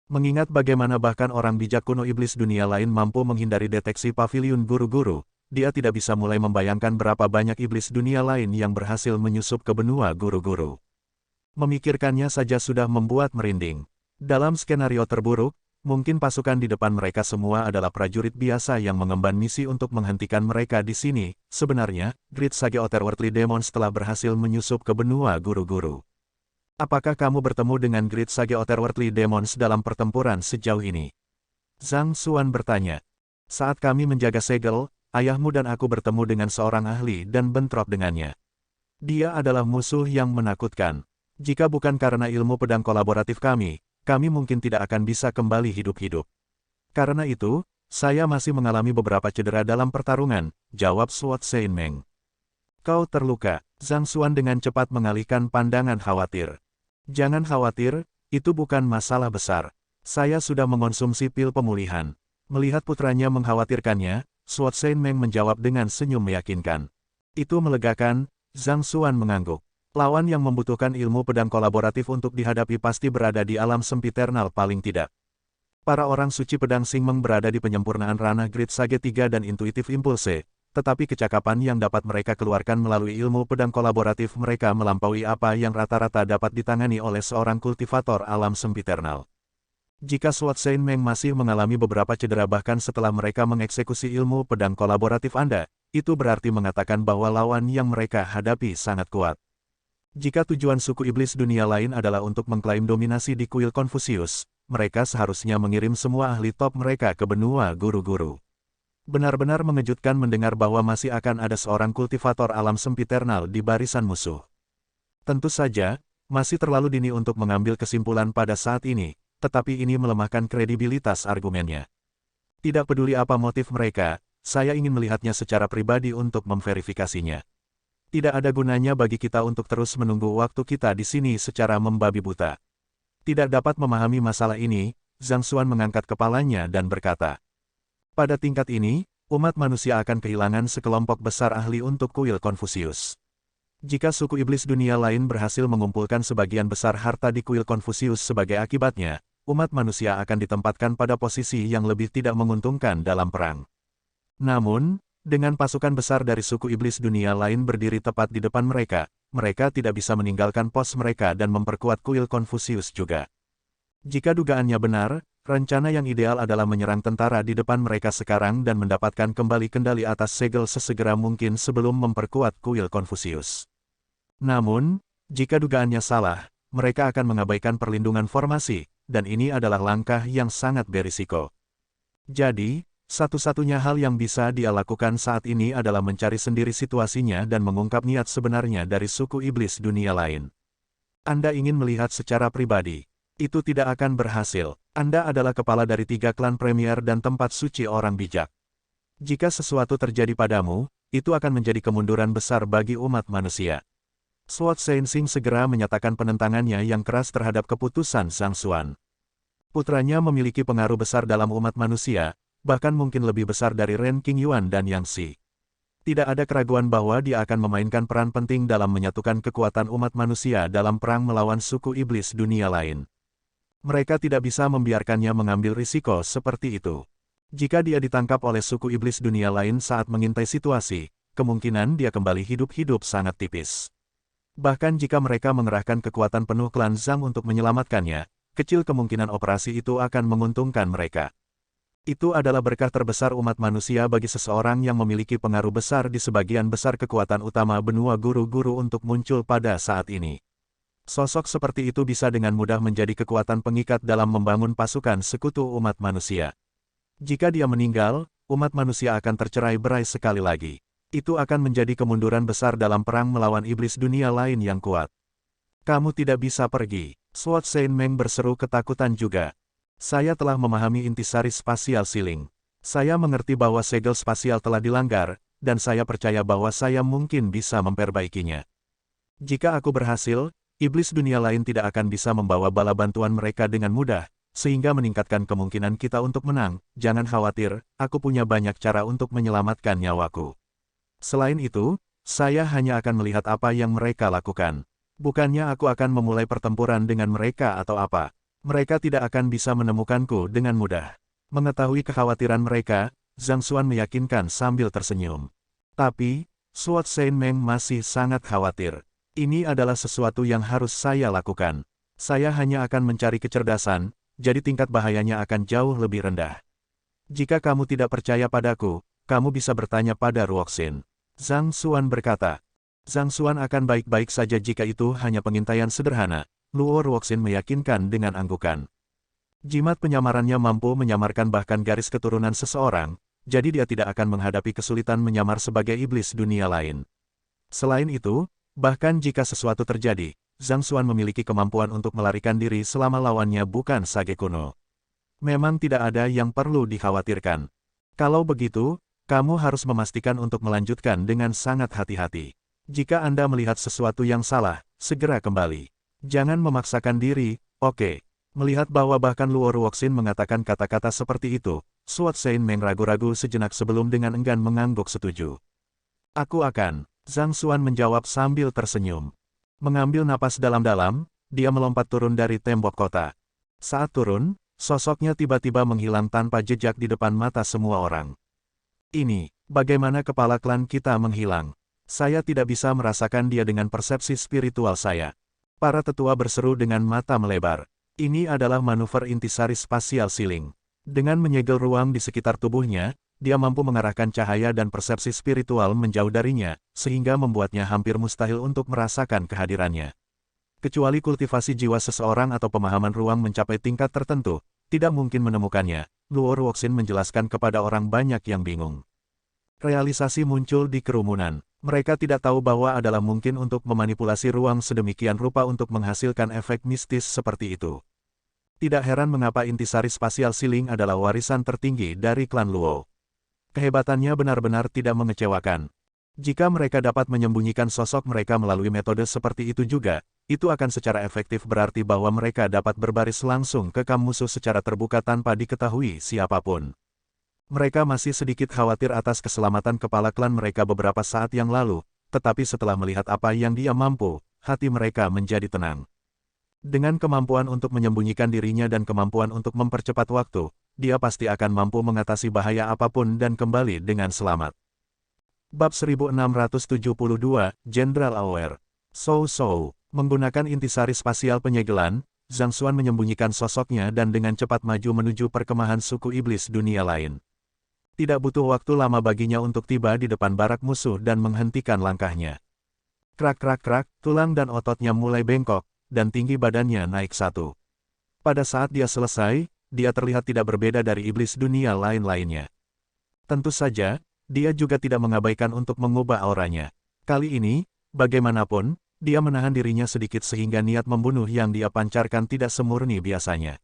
Mengingat bagaimana bahkan orang bijak kuno iblis dunia lain mampu menghindari deteksi paviliun guru-guru, dia tidak bisa mulai membayangkan berapa banyak iblis dunia lain yang berhasil menyusup ke benua guru-guru. Memikirkannya saja sudah membuat merinding. Dalam skenario terburuk, mungkin pasukan di depan mereka semua adalah prajurit biasa yang mengemban misi untuk menghentikan mereka di sini. Sebenarnya, Great Sage Otherworldly Demons telah berhasil menyusup ke benua guru-guru. Apakah kamu bertemu dengan Great Sage Otherworldly Demons dalam pertempuran sejauh ini? Zhang Xuan bertanya. Saat kami menjaga segel, ayahmu dan aku bertemu dengan seorang ahli dan bentrok dengannya. Dia adalah musuh yang menakutkan. Jika bukan karena ilmu pedang kolaboratif kami mungkin tidak akan bisa kembali hidup-hidup. Karena itu, saya masih mengalami beberapa cedera dalam pertarungan, jawab Suot Seinmeng. Kau terluka, Zhang Xuan dengan cepat mengalihkan pandangan khawatir. Jangan khawatir, itu bukan masalah besar. Saya sudah mengonsumsi pil pemulihan. Melihat putranya mengkhawatirkannya, Suot Seinmeng menjawab dengan senyum meyakinkan. Itu melegakan, Zhang Xuan mengangguk. Lawan yang membutuhkan ilmu pedang kolaboratif untuk dihadapi pasti berada di alam sempiternal paling tidak. Para orang suci pedang Xingmeng berada di penyempurnaan ranah Great Sage 3 dan Intuitive Impulse, tetapi kecakapan yang dapat mereka keluarkan melalui ilmu pedang kolaboratif mereka melampaui apa yang rata-rata dapat ditangani oleh seorang kultivator alam sempiternal. Jika Suot Seinmeng masih mengalami beberapa cedera bahkan setelah mereka mengeksekusi ilmu pedang kolaboratif Anda, itu berarti mengatakan bahwa lawan yang mereka hadapi sangat kuat. Jika tujuan suku iblis dunia lain adalah untuk mengklaim dominasi di kuil Konfusius, mereka seharusnya mengirim semua ahli top mereka ke benua guru-guru. Benar-benar mengejutkan mendengar bahwa masih akan ada seorang kultivator alam sempiternal di barisan musuh. Tentu saja, masih terlalu dini untuk mengambil kesimpulan pada saat ini, tetapi ini melemahkan kredibilitas argumennya. Tidak peduli apa motif mereka, saya ingin melihatnya secara pribadi untuk memverifikasinya. Tidak ada gunanya bagi kita untuk terus menunggu waktu kita di sini secara membabi buta. Tidak dapat memahami masalah ini, Zhang Xuan mengangkat kepalanya dan berkata, pada tingkat ini, umat manusia akan kehilangan sekelompok besar ahli untuk kuil Konfusius. Jika suku iblis dunia lain berhasil mengumpulkan sebagian besar harta di kuil Konfusius sebagai akibatnya, umat manusia akan ditempatkan pada posisi yang lebih tidak menguntungkan dalam perang. Namun, dengan pasukan besar dari suku iblis dunia lain berdiri tepat di depan mereka, mereka tidak bisa meninggalkan pos mereka dan memperkuat kuil Konfusius juga. Jika dugaannya benar, rencana yang ideal adalah menyerang tentara di depan mereka sekarang dan mendapatkan kembali kendali atas segel sesegera mungkin sebelum memperkuat kuil Konfusius. Namun, jika dugaannya salah, mereka akan mengabaikan perlindungan formasi, dan ini adalah langkah yang sangat berisiko. Jadi, satu-satunya hal yang bisa dia lakukan saat ini adalah mencari sendiri situasinya dan mengungkap niat sebenarnya dari suku iblis dunia lain. Anda ingin melihat secara pribadi. Itu tidak akan berhasil. Anda adalah kepala dari 3 klan premier dan tempat suci orang bijak. Jika sesuatu terjadi padamu, itu akan menjadi kemunduran besar bagi umat manusia. Sword Sensing segera menyatakan penentangannya yang keras terhadap keputusan Zhang Xuan. Putranya memiliki pengaruh besar dalam umat manusia, bahkan mungkin lebih besar dari Ren Qingyuan dan Yang Xi. Tidak ada keraguan bahwa dia akan memainkan peran penting dalam menyatukan kekuatan umat manusia dalam perang melawan suku iblis dunia lain. Mereka tidak bisa membiarkannya mengambil risiko seperti itu. Jika dia ditangkap oleh suku iblis dunia lain saat mengintai situasi, kemungkinan dia kembali hidup-hidup sangat tipis. Bahkan jika mereka mengerahkan kekuatan penuh klan Zhang untuk menyelamatkannya, kecil kemungkinan operasi itu akan menguntungkan mereka. Itu adalah berkah terbesar umat manusia bagi seseorang yang memiliki pengaruh besar di sebagian besar kekuatan utama benua guru-guru untuk muncul pada saat ini. Sosok seperti itu bisa dengan mudah menjadi kekuatan pengikat dalam membangun pasukan sekutu umat manusia. Jika dia meninggal, umat manusia akan tercerai-berai sekali lagi. Itu akan menjadi kemunduran besar dalam perang melawan iblis dunia lain yang kuat. Kamu tidak bisa pergi. Sword Saint Meng berseru ketakutan juga. Saya telah memahami intisari spasial Siling. Saya mengerti bahwa segel spasial telah dilanggar, dan saya percaya bahwa saya mungkin bisa memperbaikinya. Jika aku berhasil, iblis dunia lain tidak akan bisa membawa bala bantuan mereka dengan mudah, sehingga meningkatkan kemungkinan kita untuk menang. Jangan khawatir, aku punya banyak cara untuk menyelamatkan nyawaku. Selain itu, saya hanya akan melihat apa yang mereka lakukan. Bukannya aku akan memulai pertempuran dengan mereka atau apa. Mereka tidak akan bisa menemukanku dengan mudah. Mengetahui kekhawatiran mereka, Zhang Xuan meyakinkan sambil tersenyum. Tapi, Sword Saint Meng masih sangat khawatir. Ini adalah sesuatu yang harus saya lakukan. Saya hanya akan mencari kecerdasan, jadi tingkat bahayanya akan jauh lebih rendah. Jika kamu tidak percaya padaku, kamu bisa bertanya pada Ruoxin. Zhang Xuan berkata. Zhang Xuan akan baik-baik saja jika itu hanya pengintaian sederhana. Luo Ruoxin meyakinkan dengan anggukan. Jimat penyamarannya mampu menyamarkan bahkan garis keturunan seseorang, jadi dia tidak akan menghadapi kesulitan menyamar sebagai iblis dunia lain. Selain itu, bahkan jika sesuatu terjadi, Zhang Xuan memiliki kemampuan untuk melarikan diri selama lawannya bukan sage kuno. Memang tidak ada yang perlu dikhawatirkan. Kalau begitu, kamu harus memastikan untuk melanjutkan dengan sangat hati-hati. Jika Anda melihat sesuatu yang salah, segera kembali. Jangan memaksakan diri, oke. Melihat bahwa bahkan Luo Ruoxin mengatakan kata-kata seperti itu, Sword Saint Meng ragu-ragu sejenak sebelum dengan enggan mengangguk setuju. Aku akan, Zhang Xuan menjawab sambil tersenyum. Mengambil napas dalam-dalam, dia melompat turun dari tembok kota. Saat turun, sosoknya tiba-tiba menghilang tanpa jejak di depan mata semua orang. Ini, bagaimana kepala klan kita menghilang? Saya tidak bisa merasakan dia dengan persepsi spiritual saya. Para tetua berseru dengan mata melebar. Ini adalah manuver intisari spasial Siling. Dengan menyegel ruang di sekitar tubuhnya, dia mampu mengarahkan cahaya dan persepsi spiritual menjauh darinya, sehingga membuatnya hampir mustahil untuk merasakan kehadirannya. Kecuali kultivasi jiwa seseorang atau pemahaman ruang mencapai tingkat tertentu, tidak mungkin menemukannya, Luo Ruoxin menjelaskan kepada orang banyak yang bingung. Realisasi muncul di kerumunan. Mereka tidak tahu bahwa adalah mungkin untuk memanipulasi ruang sedemikian rupa untuk menghasilkan efek mistis seperti itu. Tidak heran mengapa intisari spasial Siling adalah warisan tertinggi dari klan Luo. Kehebatannya benar-benar tidak mengecewakan. Jika mereka dapat menyembunyikan sosok mereka melalui metode seperti itu juga, itu akan secara efektif berarti bahwa mereka dapat berbaris langsung ke kamp musuh secara terbuka tanpa diketahui siapapun. Mereka masih sedikit khawatir atas keselamatan kepala klan mereka beberapa saat yang lalu, tetapi setelah melihat apa yang dia mampu, hati mereka menjadi tenang. Dengan kemampuan untuk menyembunyikan dirinya dan kemampuan untuk mempercepat waktu, dia pasti akan mampu mengatasi bahaya apapun dan kembali dengan selamat. Bab 1672, Jenderal Aware. So, menggunakan intisari spasial penyegelan, Zhang Xuan menyembunyikan sosoknya dan dengan cepat maju menuju perkemahan suku iblis dunia lain. Tidak butuh waktu lama baginya untuk tiba di depan barak musuh dan menghentikan langkahnya. Krak-krak-krak, tulang dan ototnya mulai bengkok, dan tinggi badannya naik satu. Pada saat dia selesai, dia terlihat tidak berbeda dari iblis dunia lain-lainnya. Tentu saja, dia juga tidak mengabaikan untuk mengubah auranya. Kali ini, bagaimanapun, dia menahan dirinya sedikit sehingga niat membunuh yang dia pancarkan tidak semurni biasanya.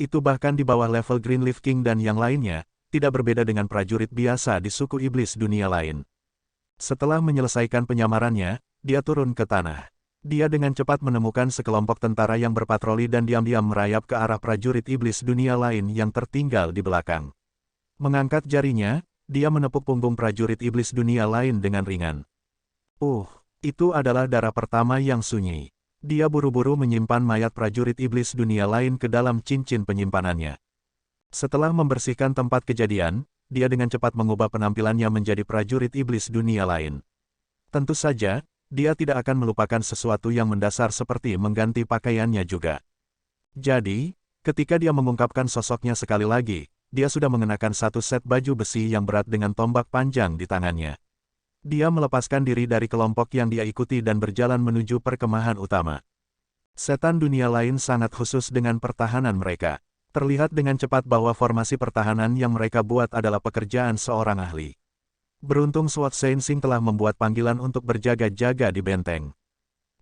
Itu bahkan di bawah level Greenleaf King dan yang lainnya, tidak berbeda dengan prajurit biasa di suku iblis dunia lain. Setelah menyelesaikan penyamarannya, dia turun ke tanah. Dia dengan cepat menemukan sekelompok tentara yang berpatroli dan diam-diam merayap ke arah prajurit iblis dunia lain yang tertinggal di belakang. Mengangkat jarinya, dia menepuk punggung prajurit iblis dunia lain dengan ringan. Itu adalah darah pertama yang sunyi. Dia buru-buru menyimpan mayat prajurit iblis dunia lain ke dalam cincin penyimpanannya. Setelah membersihkan tempat kejadian, dia dengan cepat mengubah penampilannya menjadi prajurit iblis dunia lain. Tentu saja, dia tidak akan melupakan sesuatu yang mendasar seperti mengganti pakaiannya juga. Jadi, ketika dia mengungkapkan sosoknya sekali lagi, dia sudah mengenakan satu set baju besi yang berat dengan tombak panjang di tangannya. Dia melepaskan diri dari kelompok yang dia ikuti dan berjalan menuju perkemahan utama. Setan dunia lain sangat khusus dengan pertahanan mereka. Terlihat dengan cepat bahwa formasi pertahanan yang mereka buat adalah pekerjaan seorang ahli. Beruntung Sword Sensing telah membuat panggilan untuk berjaga-jaga di benteng.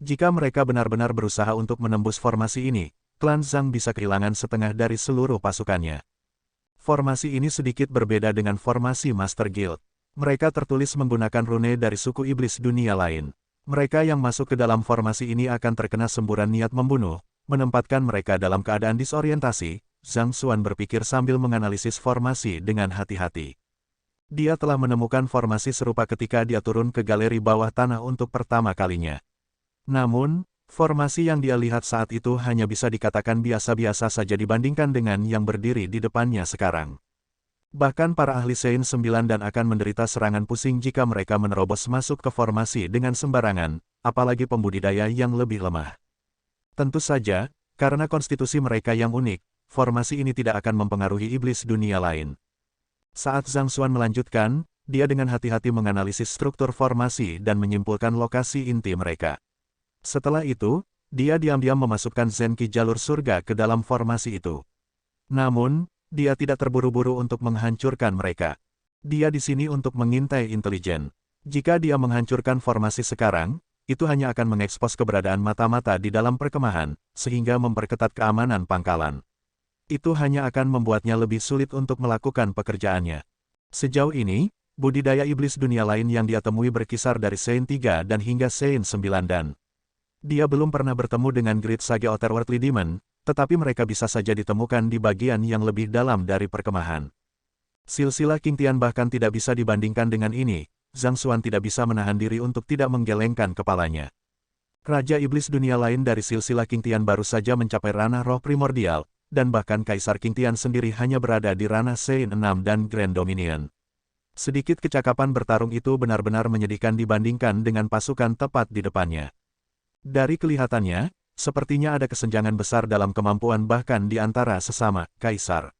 Jika mereka benar-benar berusaha untuk menembus formasi ini, klan Zhang bisa kehilangan setengah dari seluruh pasukannya. Formasi ini sedikit berbeda dengan formasi Master Guild. Mereka tertulis menggunakan rune dari suku iblis dunia lain. Mereka yang masuk ke dalam formasi ini akan terkena semburan niat membunuh, menempatkan mereka dalam keadaan disorientasi. Zhang Xuan berpikir sambil menganalisis formasi dengan hati-hati. Dia telah menemukan formasi serupa ketika dia turun ke galeri bawah tanah untuk pertama kalinya. Namun, formasi yang dia lihat saat itu hanya bisa dikatakan biasa-biasa saja dibandingkan dengan yang berdiri di depannya sekarang. Bahkan para ahli Sein 9 dan akan menderita serangan pusing jika mereka menerobos masuk ke formasi dengan sembarangan, apalagi pembudidaya yang lebih lemah. Tentu saja, karena konstitusi mereka yang unik, formasi ini tidak akan mempengaruhi iblis dunia lain. Saat Zhang Xuan melanjutkan, dia dengan hati-hati menganalisis struktur formasi dan menyimpulkan lokasi inti mereka. Setelah itu, dia diam-diam memasukkan Zenki jalur surga ke dalam formasi itu. Namun, dia tidak terburu-buru untuk menghancurkan mereka. Dia di sini untuk mengintai intelijen. Jika dia menghancurkan formasi sekarang, itu hanya akan mengekspos keberadaan mata-mata di dalam perkemahan, sehingga memperketat keamanan pangkalan. Itu hanya akan membuatnya lebih sulit untuk melakukan pekerjaannya. Sejauh ini, budidaya iblis dunia lain yang dia temui berkisar dari Sein 3 dan hingga Sein 9 dan. Dia belum pernah bertemu dengan Great Sage Otherworldly Demon, tetapi mereka bisa saja ditemukan di bagian yang lebih dalam dari perkemahan. Silsilah King Tian bahkan tidak bisa dibandingkan dengan ini. Zhang Xuan tidak bisa menahan diri untuk tidak menggelengkan kepalanya. Raja iblis dunia lain dari silsilah King Tian baru saja mencapai ranah roh primordial, dan bahkan Kaisar King Tian sendiri hanya berada di ranah Sein 6 dan Grand Dominion. Sedikit kecakapan bertarung itu benar-benar menyedihkan dibandingkan dengan pasukan tepat di depannya. Dari kelihatannya, sepertinya ada kesenjangan besar dalam kemampuan bahkan di antara sesama Kaisar.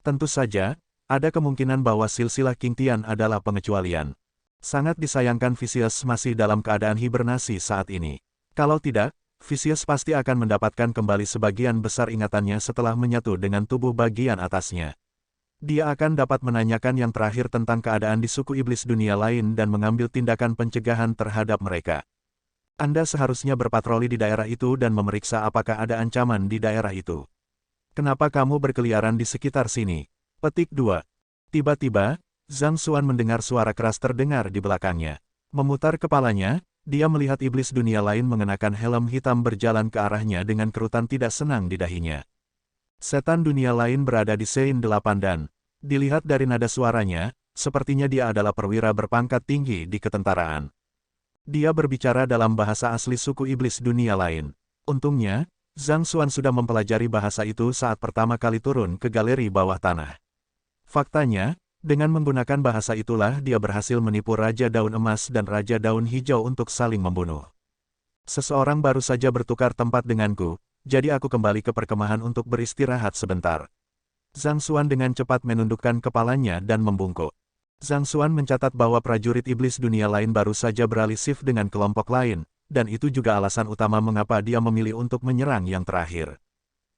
Tentu saja, ada kemungkinan bahwa silsilah King Tian adalah pengecualian. Sangat disayangkan Vicious masih dalam keadaan hibernasi saat ini. Kalau tidak, Vicious pasti akan mendapatkan kembali sebagian besar ingatannya setelah menyatu dengan tubuh bagian atasnya. Dia akan dapat menanyakan yang terakhir tentang keadaan di suku iblis dunia lain dan mengambil tindakan pencegahan terhadap mereka. Anda seharusnya berpatroli di daerah itu dan memeriksa apakah ada ancaman di daerah itu. Kenapa kamu berkeliaran di sekitar sini? Petik 2. Tiba-tiba, Zhang Xuan mendengar suara keras terdengar di belakangnya. Memutar kepalanya, dia melihat iblis dunia lain mengenakan helm hitam berjalan ke arahnya dengan kerutan tidak senang di dahinya. Setan dunia lain berada di Sein 8 dan, dilihat dari nada suaranya, sepertinya dia adalah perwira berpangkat tinggi di ketentaraan. Dia berbicara dalam bahasa asli suku iblis dunia lain. Untungnya, Zhang Xuan sudah mempelajari bahasa itu saat pertama kali turun ke galeri bawah tanah. Faktanya, dengan menggunakan bahasa itulah dia berhasil menipu Raja Daun Emas dan Raja Daun Hijau untuk saling membunuh. Seseorang baru saja bertukar tempat denganku, jadi aku kembali ke perkemahan untuk beristirahat sebentar. Zhang Xuan dengan cepat menundukkan kepalanya dan membungkuk. Zhang Xuan mencatat bahwa prajurit iblis dunia lain baru saja beralih shift dengan kelompok lain, dan itu juga alasan utama mengapa dia memilih untuk menyerang yang terakhir.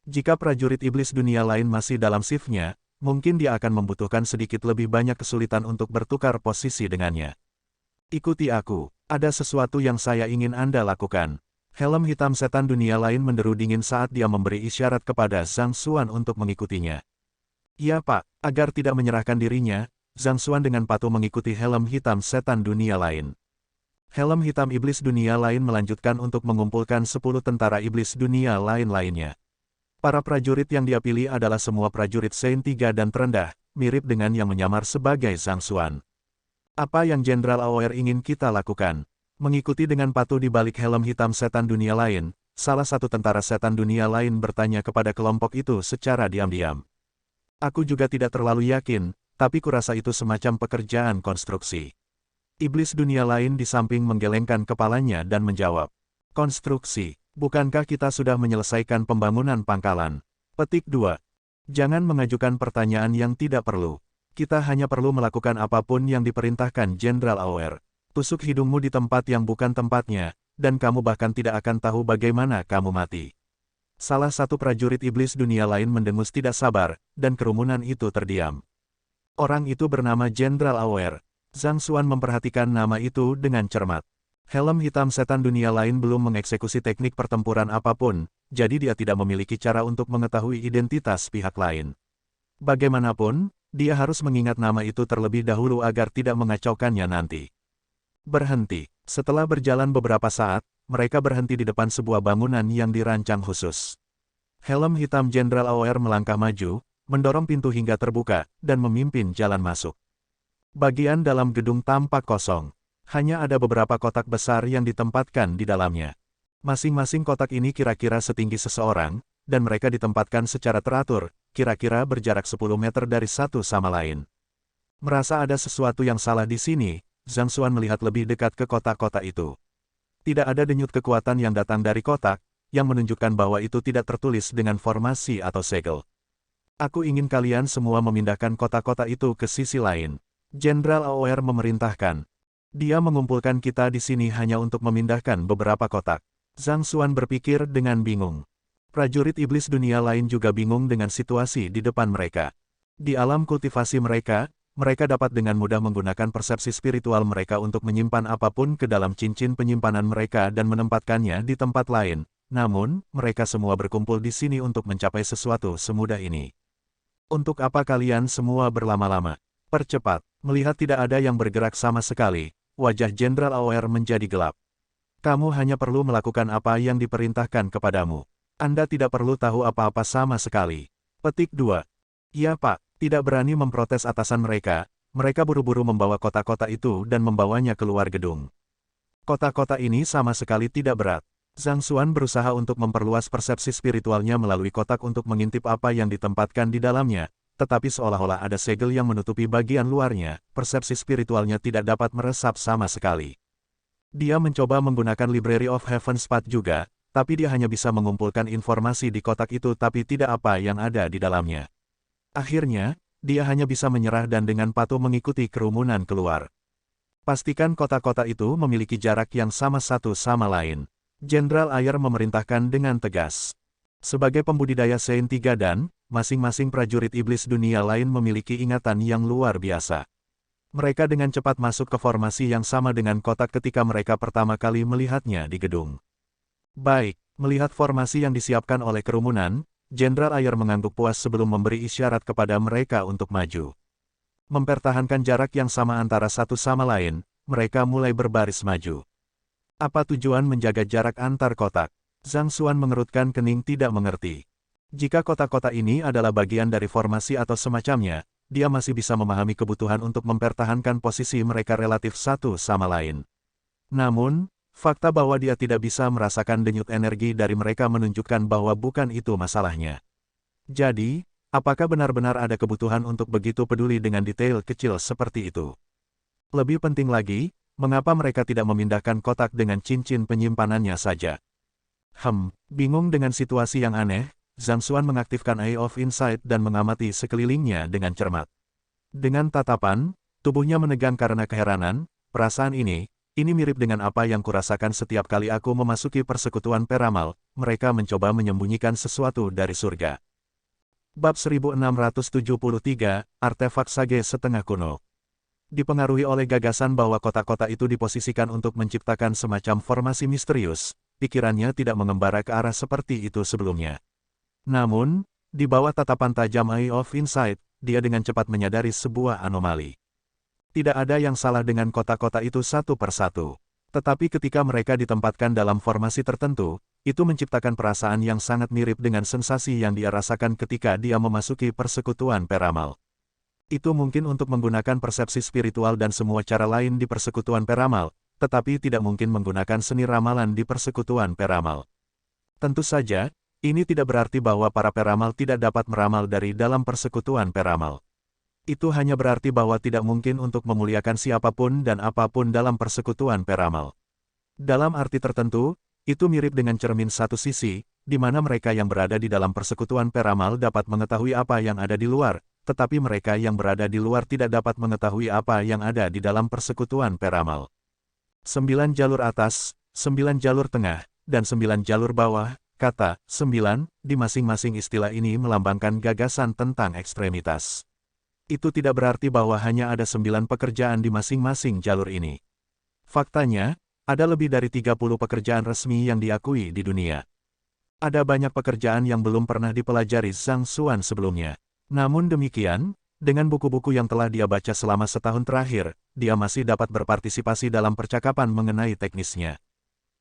Jika prajurit iblis dunia lain masih dalam shift-nya, mungkin dia akan membutuhkan sedikit lebih banyak kesulitan untuk bertukar posisi dengannya. Ikuti aku, ada sesuatu yang saya ingin Anda lakukan. Helm hitam setan dunia lain menderu dingin saat dia memberi isyarat kepada Zhang Xuan untuk mengikutinya. Ya Pak, agar tidak menyerahkan dirinya, Zhang Xuan dengan patuh mengikuti helm hitam setan dunia lain. Helm hitam iblis dunia lain melanjutkan untuk mengumpulkan 10 tentara iblis dunia lain-lainnya. Para prajurit yang dia pilih adalah semua prajurit Sein 3 dan terendah, mirip dengan yang menyamar sebagai Zhang Xuan. Apa yang Jenderal Aoer ingin kita lakukan? Mengikuti dengan patuh di balik helm hitam setan dunia lain, salah satu tentara setan dunia lain bertanya kepada kelompok itu secara diam-diam. Aku juga tidak terlalu yakin, tapi kurasa itu semacam pekerjaan konstruksi. Iblis dunia lain di samping menggelengkan kepalanya dan menjawab. Konstruksi. Bukankah kita sudah menyelesaikan pembangunan pangkalan? Petik 2. Jangan mengajukan pertanyaan yang tidak perlu. Kita hanya perlu melakukan apapun yang diperintahkan Jenderal Aoer. Tusuk hidungmu di tempat yang bukan tempatnya, dan kamu bahkan tidak akan tahu bagaimana kamu mati. Salah satu prajurit iblis dunia lain mendengus tidak sabar, dan kerumunan itu terdiam. Orang itu bernama Jenderal Aoer. Zhang Xuan memperhatikan nama itu dengan cermat. Helm hitam setan dunia lain belum mengeksekusi teknik pertempuran apapun, jadi dia tidak memiliki cara untuk mengetahui identitas pihak lain. Bagaimanapun, dia harus mengingat nama itu terlebih dahulu agar tidak mengacaukannya nanti. Berhenti. Setelah berjalan beberapa saat, mereka berhenti di depan sebuah bangunan yang dirancang khusus. Helm hitam Jenderal Aoer melangkah maju, mendorong pintu hingga terbuka, dan memimpin jalan masuk. Bagian dalam gedung tampak kosong. Hanya ada beberapa kotak besar yang ditempatkan di dalamnya. Masing-masing kotak ini kira-kira setinggi seseorang, dan mereka ditempatkan secara teratur, kira-kira berjarak 10 meter dari satu sama lain. Merasa ada sesuatu yang salah di sini, Zhang Xuan melihat lebih dekat ke kotak-kotak itu. Tidak ada denyut kekuatan yang datang dari kotak, yang menunjukkan bahwa itu tidak tertulis dengan formasi atau segel. Aku ingin kalian semua memindahkan kotak-kotak itu ke sisi lain. Jenderal Aoer memerintahkan. Dia mengumpulkan kita di sini hanya untuk memindahkan beberapa kotak. Zhang Xuan berpikir dengan bingung. Prajurit iblis dunia lain juga bingung dengan situasi di depan mereka. Di alam kultivasi mereka, mereka dapat dengan mudah menggunakan persepsi spiritual mereka untuk menyimpan apapun ke dalam cincin penyimpanan mereka dan menempatkannya di tempat lain. Namun, mereka semua berkumpul di sini untuk mencapai sesuatu semudah ini. Untuk apa kalian semua berlama-lama? Percepat. Melihat tidak ada yang bergerak sama sekali, wajah Jenderal Aoer menjadi gelap. Kamu hanya perlu melakukan apa yang diperintahkan kepadamu. Anda tidak perlu tahu apa-apa sama sekali. Petik 2. Ya Pak, tidak berani memprotes atasan mereka, mereka buru-buru membawa kotak-kotak itu dan membawanya keluar gedung. Kotak-kotak ini sama sekali tidak berat. Zhang Xuan berusaha untuk memperluas persepsi spiritualnya melalui kotak untuk mengintip apa yang ditempatkan di dalamnya, tetapi seolah-olah ada segel yang menutupi bagian luarnya, persepsi spiritualnya tidak dapat meresap sama sekali. Dia mencoba menggunakan Library of Heaven's Path juga, tapi dia hanya bisa mengumpulkan informasi di kotak itu tapi tidak apa yang ada di dalamnya. Akhirnya, dia hanya bisa menyerah dan dengan patuh mengikuti kerumunan keluar. Pastikan kotak-kotak itu memiliki jarak yang sama satu sama lain. Jenderal Aoer memerintahkan dengan tegas. Sebagai pembudidaya Sein 3 dan, masing-masing prajurit iblis dunia lain memiliki ingatan yang luar biasa. Mereka dengan cepat masuk ke formasi yang sama dengan kotak ketika mereka pertama kali melihatnya di gedung. Baik, melihat formasi yang disiapkan oleh kerumunan, Jenderal Aoer mengangguk puas sebelum memberi isyarat kepada mereka untuk maju. Mempertahankan jarak yang sama antara satu sama lain, mereka mulai berbaris maju. Apa tujuan menjaga jarak antar kotak? Zhang Xuan mengerutkan kening tidak mengerti. Jika kotak-kotak ini adalah bagian dari formasi atau semacamnya, dia masih bisa memahami kebutuhan untuk mempertahankan posisi mereka relatif satu sama lain. Namun, fakta bahwa dia tidak bisa merasakan denyut energi dari mereka menunjukkan bahwa bukan itu masalahnya. Jadi, apakah benar-benar ada kebutuhan untuk begitu peduli dengan detail kecil seperti itu? Lebih penting lagi, mengapa mereka tidak memindahkan kotak dengan cincin penyimpanannya saja? Bingung dengan situasi yang aneh, Zhang Xuan mengaktifkan Eye of Insight dan mengamati sekelilingnya dengan cermat. Dengan tatapan, tubuhnya menegang karena keheranan, perasaan ini mirip dengan apa yang kurasakan setiap kali aku memasuki persekutuan peramal, mereka mencoba menyembunyikan sesuatu dari surga. Bab 1673, Artefak Sage Setengah Kuno. Dipengaruhi oleh gagasan bahwa kotak-kotak itu diposisikan untuk menciptakan semacam formasi misterius, pikirannya tidak mengembara ke arah seperti itu sebelumnya. Namun, di bawah tatapan tajam Eye of Insight, dia dengan cepat menyadari sebuah anomali. Tidak ada yang salah dengan kotak-kotak itu satu persatu. Tetapi ketika mereka ditempatkan dalam formasi tertentu, itu menciptakan perasaan yang sangat mirip dengan sensasi yang dia rasakan ketika dia memasuki persekutuan peramal. Itu mungkin untuk menggunakan persepsi spiritual dan semua cara lain di persekutuan peramal, tetapi tidak mungkin menggunakan seni ramalan di persekutuan peramal. Tentu saja, ini tidak berarti bahwa para peramal tidak dapat meramal dari dalam persekutuan peramal. Itu hanya berarti bahwa tidak mungkin untuk memuliakan siapapun dan apapun dalam persekutuan peramal. Dalam arti tertentu, itu mirip dengan cermin satu sisi, di mana mereka yang berada di dalam persekutuan peramal dapat mengetahui apa yang ada di luar, tetapi mereka yang berada di luar tidak dapat mengetahui apa yang ada di dalam persekutuan peramal. 9 jalur atas, 9 jalur tengah, dan 9 jalur bawah, kata 9, di masing-masing istilah ini melambangkan gagasan tentang ekstremitas. Itu tidak berarti bahwa hanya ada 9 pekerjaan di masing-masing jalur ini. Faktanya, ada lebih dari 30 pekerjaan resmi yang diakui di dunia. Ada banyak pekerjaan yang belum pernah dipelajari Zhang Xuan sebelumnya. Namun demikian, dengan buku-buku yang telah dia baca selama setahun terakhir, dia masih dapat berpartisipasi dalam percakapan mengenai teknisnya.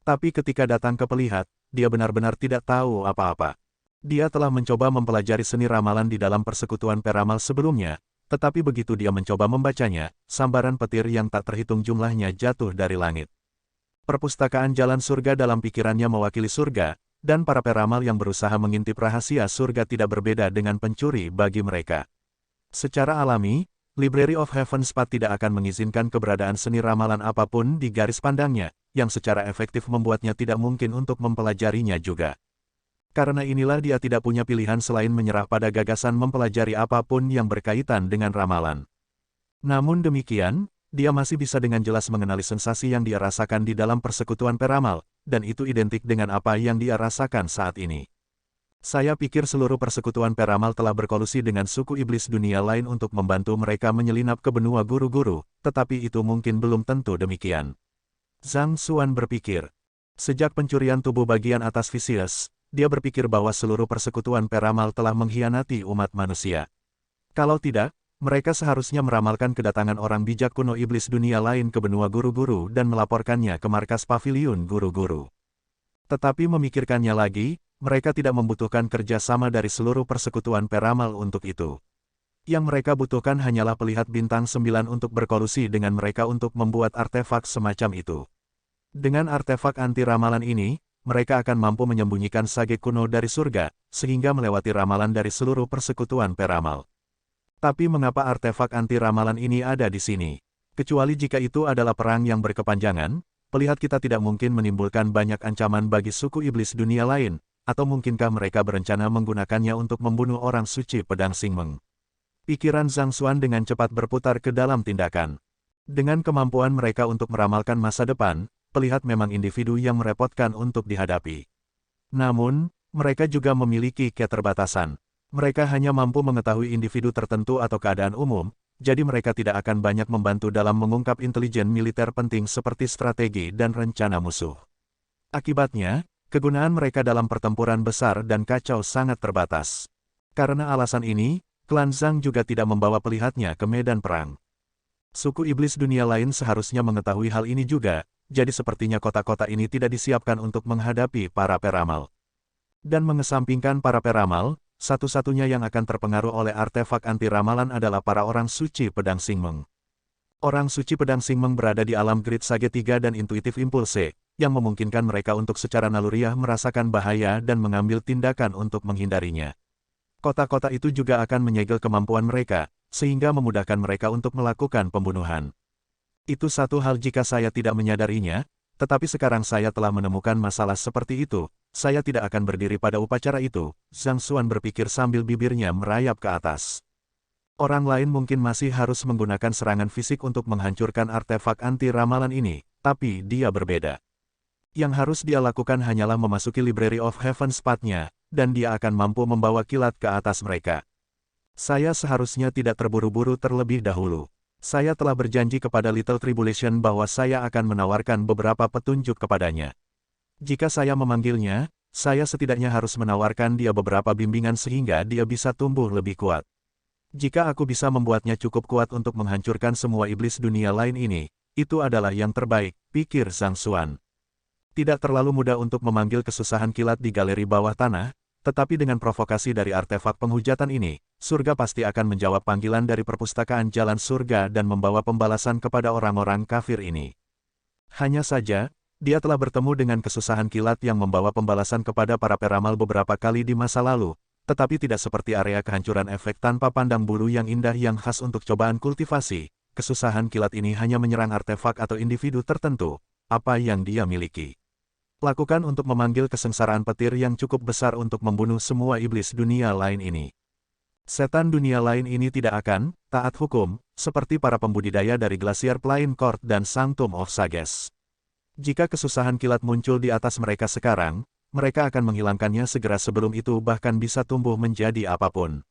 Tapi ketika datang ke pelihat, dia benar-benar tidak tahu apa-apa. Dia telah mencoba mempelajari seni ramalan di dalam persekutuan peramal sebelumnya, tetapi begitu dia mencoba membacanya, sambaran petir yang tak terhitung jumlahnya jatuh dari langit. Perpustakaan jalan surga dalam pikirannya mewakili surga, dan para peramal yang berusaha mengintip rahasia surga tidak berbeda dengan pencuri bagi mereka. Secara alami, Library of Heaven Spot tidak akan mengizinkan keberadaan seni ramalan apapun di garis pandangnya, yang secara efektif membuatnya tidak mungkin untuk mempelajarinya juga. Karena inilah dia tidak punya pilihan selain menyerah pada gagasan mempelajari apapun yang berkaitan dengan ramalan. Namun demikian, dia masih bisa dengan jelas mengenali sensasi yang dia rasakan di dalam persekutuan peramal, dan itu identik dengan apa yang dia rasakan saat ini. Saya pikir seluruh persekutuan peramal telah berkolusi dengan suku iblis dunia lain untuk membantu mereka menyelinap ke benua guru-guru, tetapi itu mungkin belum tentu demikian. Zhang Xuan berpikir. Sejak pencurian tubuh bagian atas Vicious, dia berpikir bahwa seluruh persekutuan peramal telah mengkhianati umat manusia. Kalau tidak, mereka seharusnya meramalkan kedatangan orang bijak kuno iblis dunia lain ke benua guru-guru dan melaporkannya ke markas paviliun guru-guru. Tetapi memikirkannya lagi, mereka tidak membutuhkan kerja sama dari seluruh persekutuan peramal untuk itu. Yang mereka butuhkan hanyalah pelihat bintang 9 untuk berkolusi dengan mereka untuk membuat artefak semacam itu. Dengan artefak anti ramalan ini, mereka akan mampu menyembunyikan sage kuno dari surga, sehingga melewati ramalan dari seluruh persekutuan peramal. Tapi mengapa artefak anti ramalan ini ada di sini? Kecuali jika itu adalah perang yang berkepanjangan, pelihat kita tidak mungkin menimbulkan banyak ancaman bagi suku iblis dunia lain, atau mungkinkah mereka berencana menggunakannya untuk membunuh orang suci pedang Xingmeng? Pikiran Zhang Xuan dengan cepat berputar ke dalam tindakan. Dengan kemampuan mereka untuk meramalkan masa depan, pelihat memang individu yang merepotkan untuk dihadapi. Namun, mereka juga memiliki keterbatasan. Mereka hanya mampu mengetahui individu tertentu atau keadaan umum, jadi mereka tidak akan banyak membantu dalam mengungkap intelijen militer penting seperti strategi dan rencana musuh. Akibatnya, kegunaan mereka dalam pertempuran besar dan kacau sangat terbatas. Karena alasan ini, klan Zhang juga tidak membawa pelihatnya ke medan perang. Suku iblis dunia lain seharusnya mengetahui hal ini juga, jadi sepertinya kota-kota ini tidak disiapkan untuk menghadapi para peramal. Dan mengesampingkan para peramal, satu-satunya yang akan terpengaruh oleh artefak anti ramalan adalah para orang suci pedang Singmeng. Orang suci pedang Singmeng berada di alam Grid Sage 3 dan Intuitif Impulse, yang memungkinkan mereka untuk secara naluriah merasakan bahaya dan mengambil tindakan untuk menghindarinya. Kota-kota itu juga akan menyegel kemampuan mereka, sehingga memudahkan mereka untuk melakukan pembunuhan. Itu satu hal jika saya tidak menyadarinya, tetapi sekarang saya telah menemukan masalah seperti itu, saya tidak akan berdiri pada upacara itu, Zhang Xuan berpikir sambil bibirnya merayap ke atas. Orang lain mungkin masih harus menggunakan serangan fisik untuk menghancurkan artefak anti ramalan ini, tapi dia berbeda. Yang harus dia lakukan hanyalah memasuki Library of Heaven Spot-nya, dan dia akan mampu membawa kilat ke atas mereka. Saya seharusnya tidak terburu-buru terlebih dahulu. Saya telah berjanji kepada Little Tribulation bahwa saya akan menawarkan beberapa petunjuk kepadanya. Jika saya memanggilnya, saya setidaknya harus menawarkan dia beberapa bimbingan sehingga dia bisa tumbuh lebih kuat. Jika aku bisa membuatnya cukup kuat untuk menghancurkan semua iblis dunia lain ini, itu adalah yang terbaik, pikir Zhang Xuan. Tidak terlalu mudah untuk memanggil kesusahan kilat di galeri bawah tanah, tetapi dengan provokasi dari artefak penghujatan ini, surga pasti akan menjawab panggilan dari perpustakaan jalan surga dan membawa pembalasan kepada orang-orang kafir ini. Hanya saja, dia telah bertemu dengan kesusahan kilat yang membawa pembalasan kepada para peramal beberapa kali di masa lalu, tetapi tidak seperti area kehancuran efek tanpa pandang bulu yang indah yang khas untuk cobaan kultivasi. Kesusahan kilat ini hanya menyerang artefak atau individu tertentu, apa yang dia miliki. Lakukan untuk memanggil kesengsaraan petir yang cukup besar untuk membunuh semua iblis dunia lain ini. Setan dunia lain ini tidak akan taat hukum, seperti para pembudidaya dari Glacier Plain Court dan Sanctum of Sages. Jika kesusahan kilat muncul di atas mereka sekarang, mereka akan menghilangkannya segera sebelum itu bahkan bisa tumbuh menjadi apapun.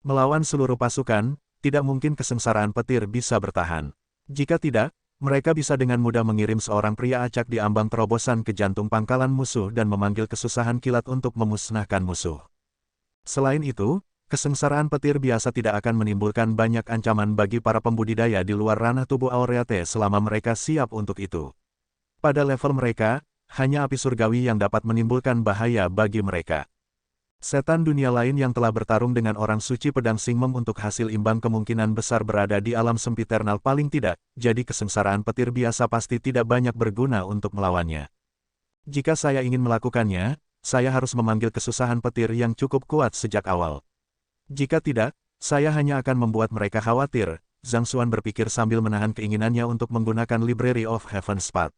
Melawan seluruh pasukan, tidak mungkin kesengsaraan petir bisa bertahan. Jika tidak, mereka bisa dengan mudah mengirim seorang pria acak di ambang terobosan ke jantung pangkalan musuh dan memanggil kesusahan kilat untuk memusnahkan musuh. Selain itu, kesengsaraan petir biasa tidak akan menimbulkan banyak ancaman bagi para pembudidaya di luar ranah tubuh Aureate selama mereka siap untuk itu. Pada level mereka, hanya api surgawi yang dapat menimbulkan bahaya bagi mereka. Setan dunia lain yang telah bertarung dengan orang suci pedang Singmeng untuk hasil imbang kemungkinan besar berada di alam sempiternal paling tidak, jadi kesengsaraan petir biasa pasti tidak banyak berguna untuk melawannya. Jika saya ingin melakukannya, saya harus memanggil kesusahan petir yang cukup kuat sejak awal. Jika tidak, saya hanya akan membuat mereka khawatir, Zhang Xuan berpikir sambil menahan keinginannya untuk menggunakan Library of Heaven Spot.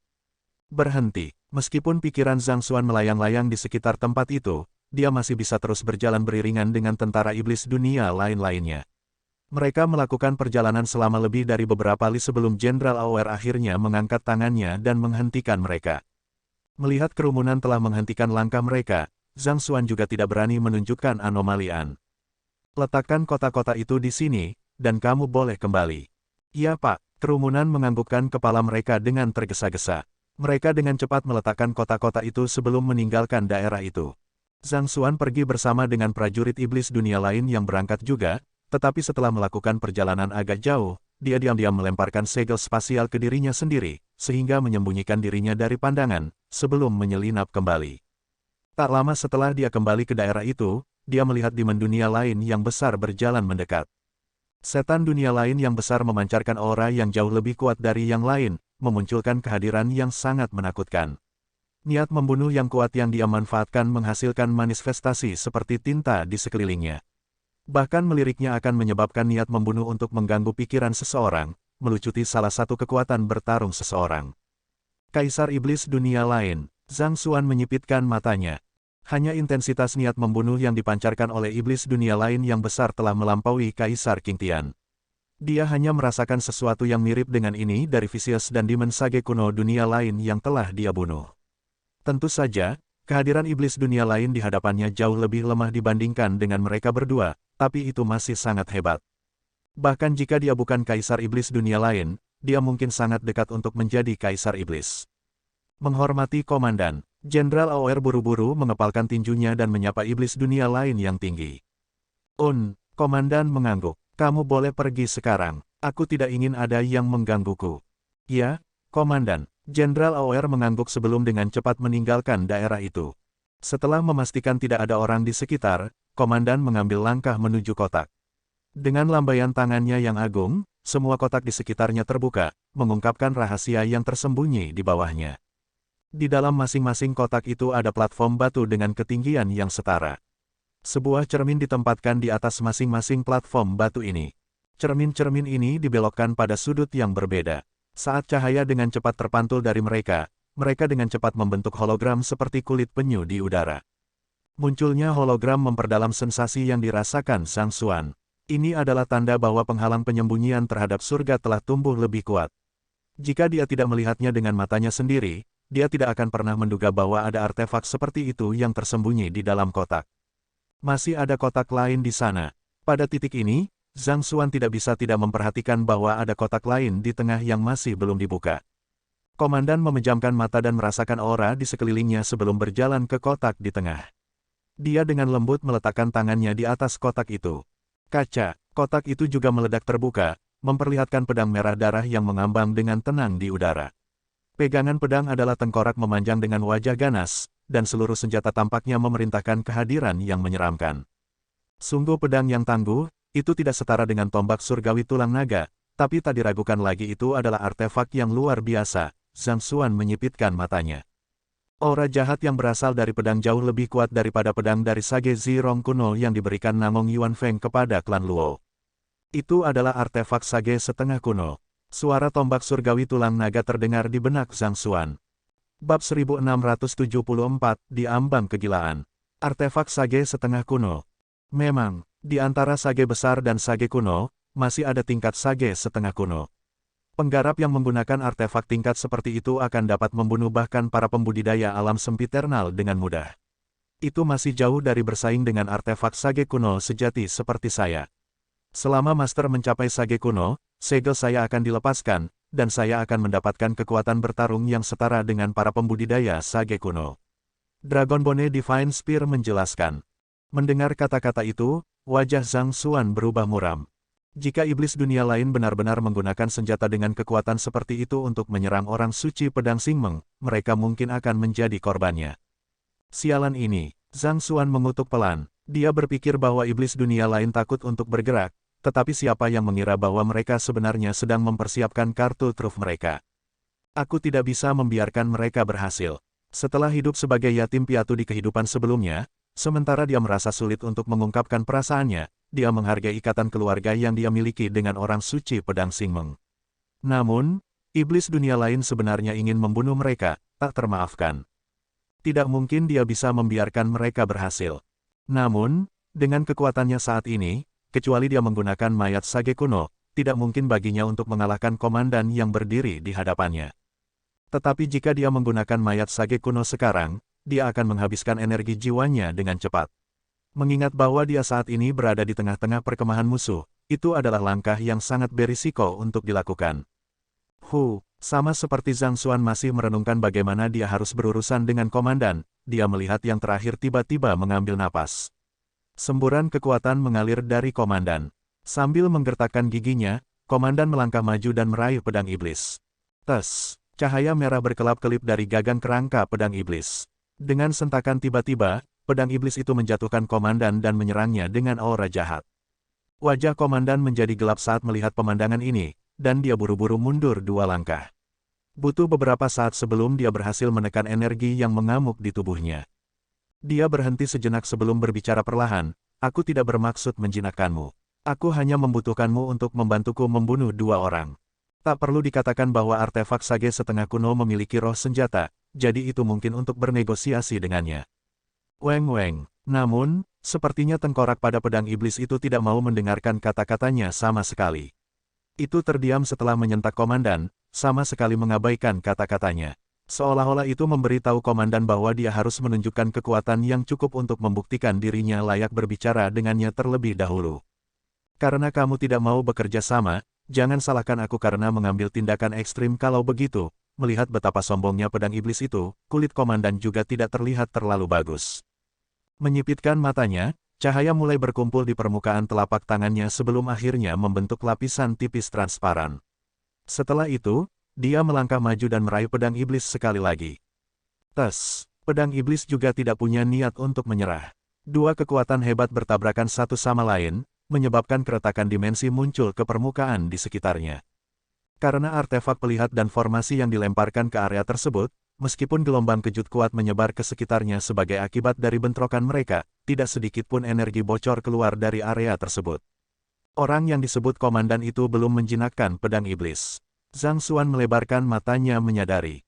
Berhenti. Meskipun pikiran Zhang Xuan melayang-layang di sekitar tempat itu, dia masih bisa terus berjalan beriringan dengan tentara iblis dunia lain-lainnya. Mereka melakukan perjalanan selama lebih dari beberapa li sebelum Jenderal Auer akhirnya mengangkat tangannya dan menghentikan mereka. Melihat kerumunan telah menghentikan langkah mereka, Zhang Xuan juga tidak berani menunjukkan anomalian. Letakkan kota-kota itu di sini, dan kamu boleh kembali. Ya Pak, kerumunan menganggukkan kepala mereka dengan tergesa-gesa. Mereka dengan cepat meletakkan kota-kota itu sebelum meninggalkan daerah itu. Zhang Xuan pergi bersama dengan prajurit iblis dunia lain yang berangkat juga, tetapi setelah melakukan perjalanan agak jauh, dia diam-diam melemparkan segel spasial ke dirinya sendiri, sehingga menyembunyikan dirinya dari pandangan, sebelum menyelinap kembali. Tak lama setelah dia kembali ke daerah itu, dia melihat demon dunia lain yang besar berjalan mendekat. Setan dunia lain yang besar memancarkan aura yang jauh lebih kuat dari yang lain, memunculkan kehadiran yang sangat menakutkan. Niat membunuh yang kuat yang dia manfaatkan menghasilkan manifestasi seperti tinta di sekelilingnya. Bahkan meliriknya akan menyebabkan niat membunuh untuk mengganggu pikiran seseorang, melucuti salah satu kekuatan bertarung seseorang. Kaisar Iblis dunia lain, Zhang Xuan menyipitkan matanya. Hanya intensitas niat membunuh yang dipancarkan oleh iblis dunia lain yang besar telah melampaui Kaisar King Tian. Dia hanya merasakan sesuatu yang mirip dengan ini dari Vicious dan Demon Sage kuno dunia lain yang telah dia bunuh. Tentu saja, kehadiran iblis dunia lain di hadapannya jauh lebih lemah dibandingkan dengan mereka berdua, tapi itu masih sangat hebat. Bahkan jika dia bukan Kaisar Iblis dunia lain, dia mungkin sangat dekat untuk menjadi Kaisar Iblis. Menghormati Komandan, Jenderal Auer buru-buru mengepalkan tinjunya dan menyapa iblis dunia lain yang tinggi. Komandan mengangguk. Kamu boleh pergi sekarang. Aku tidak ingin ada yang menggangguku. Ya, Komandan. Jenderal AOR mengangguk sebelum dengan cepat meninggalkan daerah itu. Setelah memastikan tidak ada orang di sekitar, Komandan mengambil langkah menuju kotak. Dengan lambaian tangannya yang agung, semua kotak di sekitarnya terbuka, mengungkapkan rahasia yang tersembunyi di bawahnya. Di dalam masing-masing kotak itu ada platform batu dengan ketinggian yang setara. Sebuah cermin ditempatkan di atas masing-masing platform batu ini. Cermin-cermin ini dibelokkan pada sudut yang berbeda. Saat cahaya dengan cepat terpantul dari mereka, mereka dengan cepat membentuk hologram seperti kulit penyu di udara. Munculnya hologram memperdalam sensasi yang dirasakan Zhang Xuan. Ini adalah tanda bahwa penghalang penyembunyian terhadap surga telah tumbuh lebih kuat. Jika dia tidak melihatnya dengan matanya sendiri, dia tidak akan pernah menduga bahwa ada artefak seperti itu yang tersembunyi di dalam kotak. Masih ada kotak lain di sana. Pada titik ini, Zhang Xuan tidak bisa tidak memperhatikan bahwa ada kotak lain di tengah yang masih belum dibuka. Komandan memejamkan mata dan merasakan aura di sekelilingnya sebelum berjalan ke kotak di tengah. Dia dengan lembut meletakkan tangannya di atas kotak itu. Kaca, kotak itu juga meledak terbuka, memperlihatkan pedang merah darah yang mengambang dengan tenang di udara. Pegangan pedang adalah tengkorak memanjang dengan wajah ganas, dan seluruh senjata tampaknya memerintahkan kehadiran yang menyeramkan. Sungguh pedang yang tangguh, itu tidak setara dengan tombak surgawi tulang naga, tapi tak diragukan lagi itu adalah artefak yang luar biasa. Zhang Xuan menyipitkan matanya. Aura jahat yang berasal dari pedang jauh lebih kuat daripada pedang dari Sage Zirong kuno yang diberikan Namong Yuan Feng kepada klan Luo. Itu adalah artefak Sage setengah kuno. Suara tombak surgawi tulang naga terdengar di benak Zhang Xuan. Bab 1674, di ambang kegilaan. Artefak Sage setengah kuno. Memang, di antara Sage besar dan Sage kuno, masih ada tingkat Sage setengah kuno. Penggarap yang menggunakan artefak tingkat seperti itu akan dapat membunuh bahkan para pembudidaya alam sempiternal dengan mudah. Itu masih jauh dari bersaing dengan artefak Sage kuno sejati seperti saya. Selama Master mencapai Sage kuno, segel saya akan dilepaskan, dan saya akan mendapatkan kekuatan bertarung yang setara dengan para pembudidaya Sage kuno. Dragonbone Divine Spear menjelaskan. Mendengar kata-kata itu, wajah Zhang Xuan berubah muram. Jika iblis dunia lain benar-benar menggunakan senjata dengan kekuatan seperti itu untuk menyerang orang suci pedang Xingmeng, mereka mungkin akan menjadi korbannya. Sialan ini, Zhang Xuan mengutuk pelan. Dia berpikir bahwa iblis dunia lain takut untuk bergerak, tetapi siapa yang mengira bahwa mereka sebenarnya sedang mempersiapkan kartu truf mereka. Aku tidak bisa membiarkan mereka berhasil. Setelah hidup sebagai yatim piatu di kehidupan sebelumnya, sementara dia merasa sulit untuk mengungkapkan perasaannya, dia menghargai ikatan keluarga yang dia miliki dengan orang suci pedang Xingmeng. Namun, iblis dunia lain sebenarnya ingin membunuh mereka, tak termaafkan. Tidak mungkin dia bisa membiarkan mereka berhasil. Namun, dengan kekuatannya saat ini, kecuali dia menggunakan mayat Sage kuno, tidak mungkin baginya untuk mengalahkan komandan yang berdiri di hadapannya. Tetapi jika dia menggunakan mayat Sage kuno sekarang, dia akan menghabiskan energi jiwanya dengan cepat. Mengingat bahwa dia saat ini berada di tengah-tengah perkemahan musuh, itu adalah langkah yang sangat berisiko untuk dilakukan. Sama seperti Zhang Xuan masih merenungkan bagaimana dia harus berurusan dengan komandan, dia melihat yang terakhir tiba-tiba mengambil napas. Semburan kekuatan mengalir dari komandan. Sambil menggertakkan giginya, komandan melangkah maju dan meraih pedang iblis. Tes, cahaya merah berkelap-kelip dari gagang kerangka pedang iblis. Dengan sentakan tiba-tiba, pedang iblis itu menjatuhkan komandan dan menyerangnya dengan aura jahat. Wajah komandan menjadi gelap saat melihat pemandangan ini, dan dia buru-buru mundur 2 langkah. Butuh beberapa saat sebelum dia berhasil menekan energi yang mengamuk di tubuhnya. Dia berhenti sejenak sebelum berbicara perlahan, aku tidak bermaksud menjinakkanmu. Aku hanya membutuhkanmu untuk membantuku membunuh 2 orang. Tak perlu dikatakan bahwa artefak Sage setengah kuno memiliki roh senjata, jadi itu mungkin untuk bernegosiasi dengannya. Weng. Namun, sepertinya tengkorak pada pedang iblis itu tidak mau mendengarkan kata-katanya sama sekali. Itu terdiam setelah menyentak komandan, sama sekali mengabaikan kata-katanya. Seolah-olah itu memberitahu komandan bahwa dia harus menunjukkan kekuatan yang cukup untuk membuktikan dirinya layak berbicara dengannya terlebih dahulu. Karena kamu tidak mau bekerja sama, jangan salahkan aku karena mengambil tindakan ekstrim kalau begitu. Melihat betapa sombongnya pedang iblis itu, kulit komandan juga tidak terlihat terlalu bagus. Menyipitkan matanya, Cahaya mulai berkumpul di permukaan telapak tangannya sebelum akhirnya membentuk lapisan tipis transparan. Setelah itu, dia melangkah maju dan meraih pedang iblis sekali lagi. Tes, pedang iblis juga tidak punya niat untuk menyerah. Dua kekuatan hebat bertabrakan satu sama lain, menyebabkan keretakan dimensi muncul ke permukaan di sekitarnya. Karena artefak pelihat dan formasi yang dilemparkan ke area tersebut, meskipun gelombang kejut kuat menyebar ke sekitarnya sebagai akibat dari bentrokan mereka, tidak sedikit pun energi bocor keluar dari area tersebut. Orang yang disebut komandan itu belum menjinakkan pedang iblis. Zhang Xuan melebarkan matanya menyadari.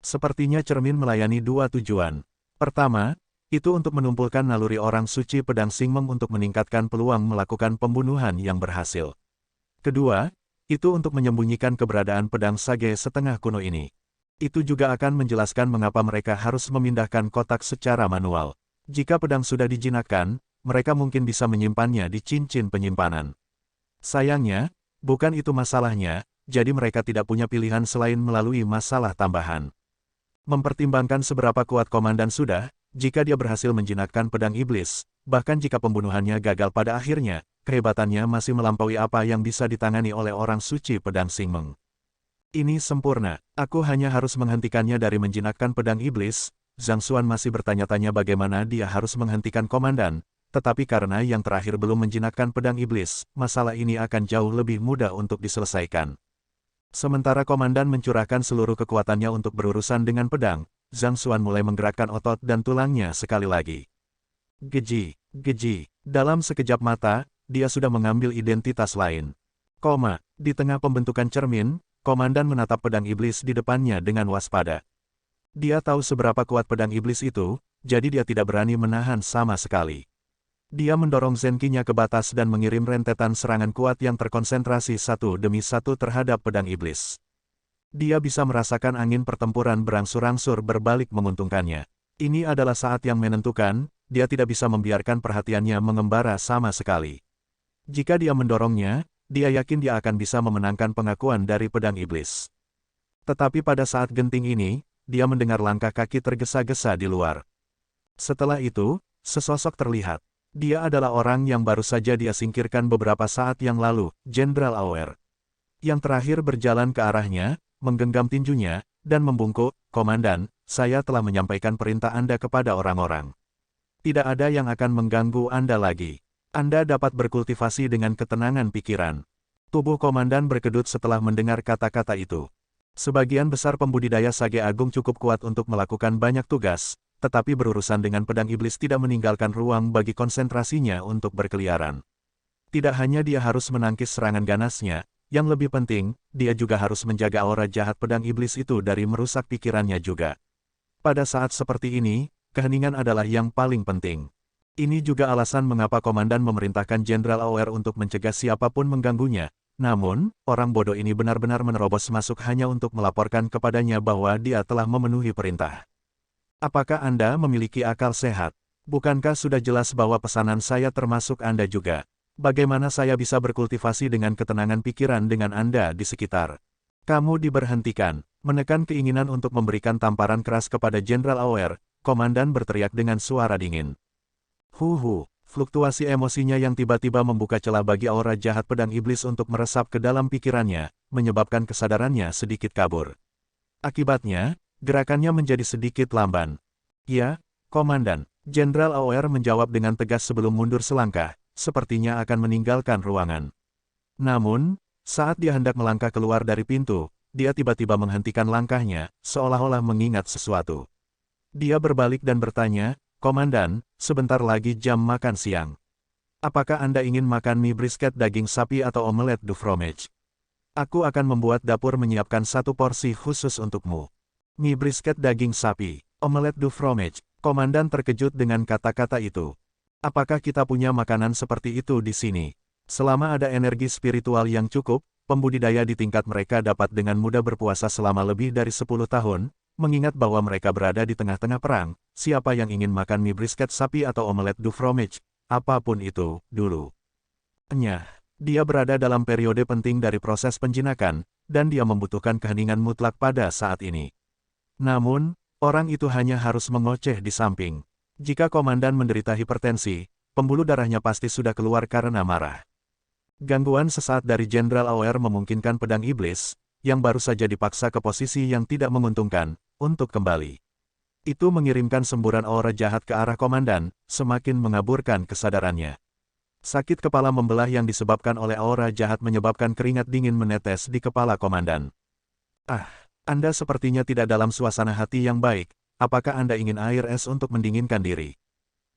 Sepertinya cermin melayani dua tujuan. Pertama, itu untuk menumpulkan naluri orang suci pedang Xingmeng untuk meningkatkan peluang melakukan pembunuhan yang berhasil. Kedua, itu untuk menyembunyikan keberadaan pedang sage setengah kuno ini. Itu juga akan menjelaskan mengapa mereka harus memindahkan kotak secara manual. Jika pedang sudah dijinakkan, mereka mungkin bisa menyimpannya di cincin penyimpanan. Sayangnya, bukan itu masalahnya, jadi mereka tidak punya pilihan selain melalui masalah tambahan. Mempertimbangkan seberapa kuat komandan sudah, jika dia berhasil menjinakkan pedang iblis, bahkan jika pembunuhannya gagal pada akhirnya, kehebatannya masih melampaui apa yang bisa ditangani oleh orang suci pedang Xingmeng. Ini sempurna, aku hanya harus menghentikannya dari menjinakkan pedang iblis. Zhang Xuan masih bertanya-tanya bagaimana dia harus menghentikan komandan, tetapi karena yang terakhir belum menjinakkan pedang iblis, masalah ini akan jauh lebih mudah untuk diselesaikan. Sementara komandan mencurahkan seluruh kekuatannya untuk berurusan dengan pedang, Zhang Xuan mulai menggerakkan otot dan tulangnya sekali lagi. Geji, geji, dalam sekejap mata, dia sudah mengambil identitas lain. Di tengah pembentukan cermin, komandan menatap pedang iblis di depannya dengan waspada. Dia tahu seberapa kuat pedang iblis itu, jadi dia tidak berani menahan sama sekali. Dia mendorong zenkinya ke batas dan mengirim rentetan serangan kuat yang terkonsentrasi satu demi satu terhadap pedang iblis. Dia bisa merasakan angin pertempuran berangsur-angsur berbalik menguntungkannya. Ini adalah saat yang menentukan, dia tidak bisa membiarkan perhatiannya mengembara sama sekali. Jika dia mendorongnya, dia yakin dia akan bisa memenangkan pengakuan dari pedang iblis. Tetapi pada saat genting ini, dia mendengar langkah kaki tergesa-gesa di luar. Setelah itu, sesosok terlihat. Dia adalah orang yang baru saja dia singkirkan beberapa saat yang lalu, Jenderal Auer. Yang terakhir berjalan ke arahnya, menggenggam tinjunya, dan membungkuk, "Komandan, saya telah menyampaikan perintah Anda kepada orang-orang. Tidak ada yang akan mengganggu Anda lagi. Anda dapat berkultivasi dengan ketenangan pikiran." Tubuh komandan berkedut setelah mendengar kata-kata itu. Sebagian besar pembudidaya sage agung cukup kuat untuk melakukan banyak tugas, tetapi berurusan dengan pedang iblis tidak meninggalkan ruang bagi konsentrasinya untuk berkeliaran. Tidak hanya dia harus menangkis serangan ganasnya, yang lebih penting, dia juga harus menjaga aura jahat pedang iblis itu dari merusak pikirannya juga. Pada saat seperti ini, keheningan adalah yang paling penting. Ini juga alasan mengapa komandan memerintahkan Jenderal Auer untuk mencegah siapapun mengganggunya. Namun, orang bodoh ini benar-benar menerobos masuk hanya untuk melaporkan kepadanya bahwa dia telah memenuhi perintah. Apakah Anda memiliki akal sehat? Bukankah sudah jelas bahwa pesanan saya termasuk Anda juga? Bagaimana saya bisa berkultivasi dengan ketenangan pikiran dengan Anda di sekitar? Kamu diberhentikan. Menekan keinginan untuk memberikan tamparan keras kepada Jenderal Auer, komandan berteriak dengan suara dingin. Fluktuasi emosinya yang tiba-tiba membuka celah bagi aura jahat pedang iblis untuk meresap ke dalam pikirannya, menyebabkan kesadarannya sedikit kabur. Akibatnya, gerakannya menjadi sedikit lamban. "Ya, Komandan," Jenderal Auer menjawab dengan tegas sebelum mundur selangkah, sepertinya akan meninggalkan ruangan. Namun, saat dia hendak melangkah keluar dari pintu, dia tiba-tiba menghentikan langkahnya, seolah-olah mengingat sesuatu. Dia berbalik dan bertanya, "Komandan, sebentar lagi jam makan siang. Apakah Anda ingin makan mie brisket daging sapi atau omelet du fromage? Aku akan membuat dapur menyiapkan satu porsi khusus untukmu." Mie brisket daging sapi, omelet du fromage. Komandan terkejut dengan kata-kata itu. Apakah kita punya makanan seperti itu di sini? Selama ada energi spiritual yang cukup, pembudidaya di tingkat mereka dapat dengan mudah berpuasa selama lebih dari 10 tahun, mengingat bahwa mereka berada di tengah-tengah perang. Siapa yang ingin makan mie brisket sapi atau omelet du fromage, apapun itu, dulu. Dia berada dalam periode penting dari proses penjinakan, dan dia membutuhkan keheningan mutlak pada saat ini. Namun, orang itu hanya harus mengoceh di samping. Jika komandan menderita hipertensi, pembuluh darahnya pasti sudah keluar karena marah. Gangguan sesaat dari Jenderal AOR memungkinkan pedang iblis, yang baru saja dipaksa ke posisi yang tidak menguntungkan, untuk kembali. Itu mengirimkan semburan aura jahat ke arah komandan, semakin mengaburkan kesadarannya. Sakit kepala membelah yang disebabkan oleh aura jahat menyebabkan keringat dingin menetes di kepala komandan. Ah, Anda sepertinya tidak dalam suasana hati yang baik, apakah Anda ingin air es untuk mendinginkan diri?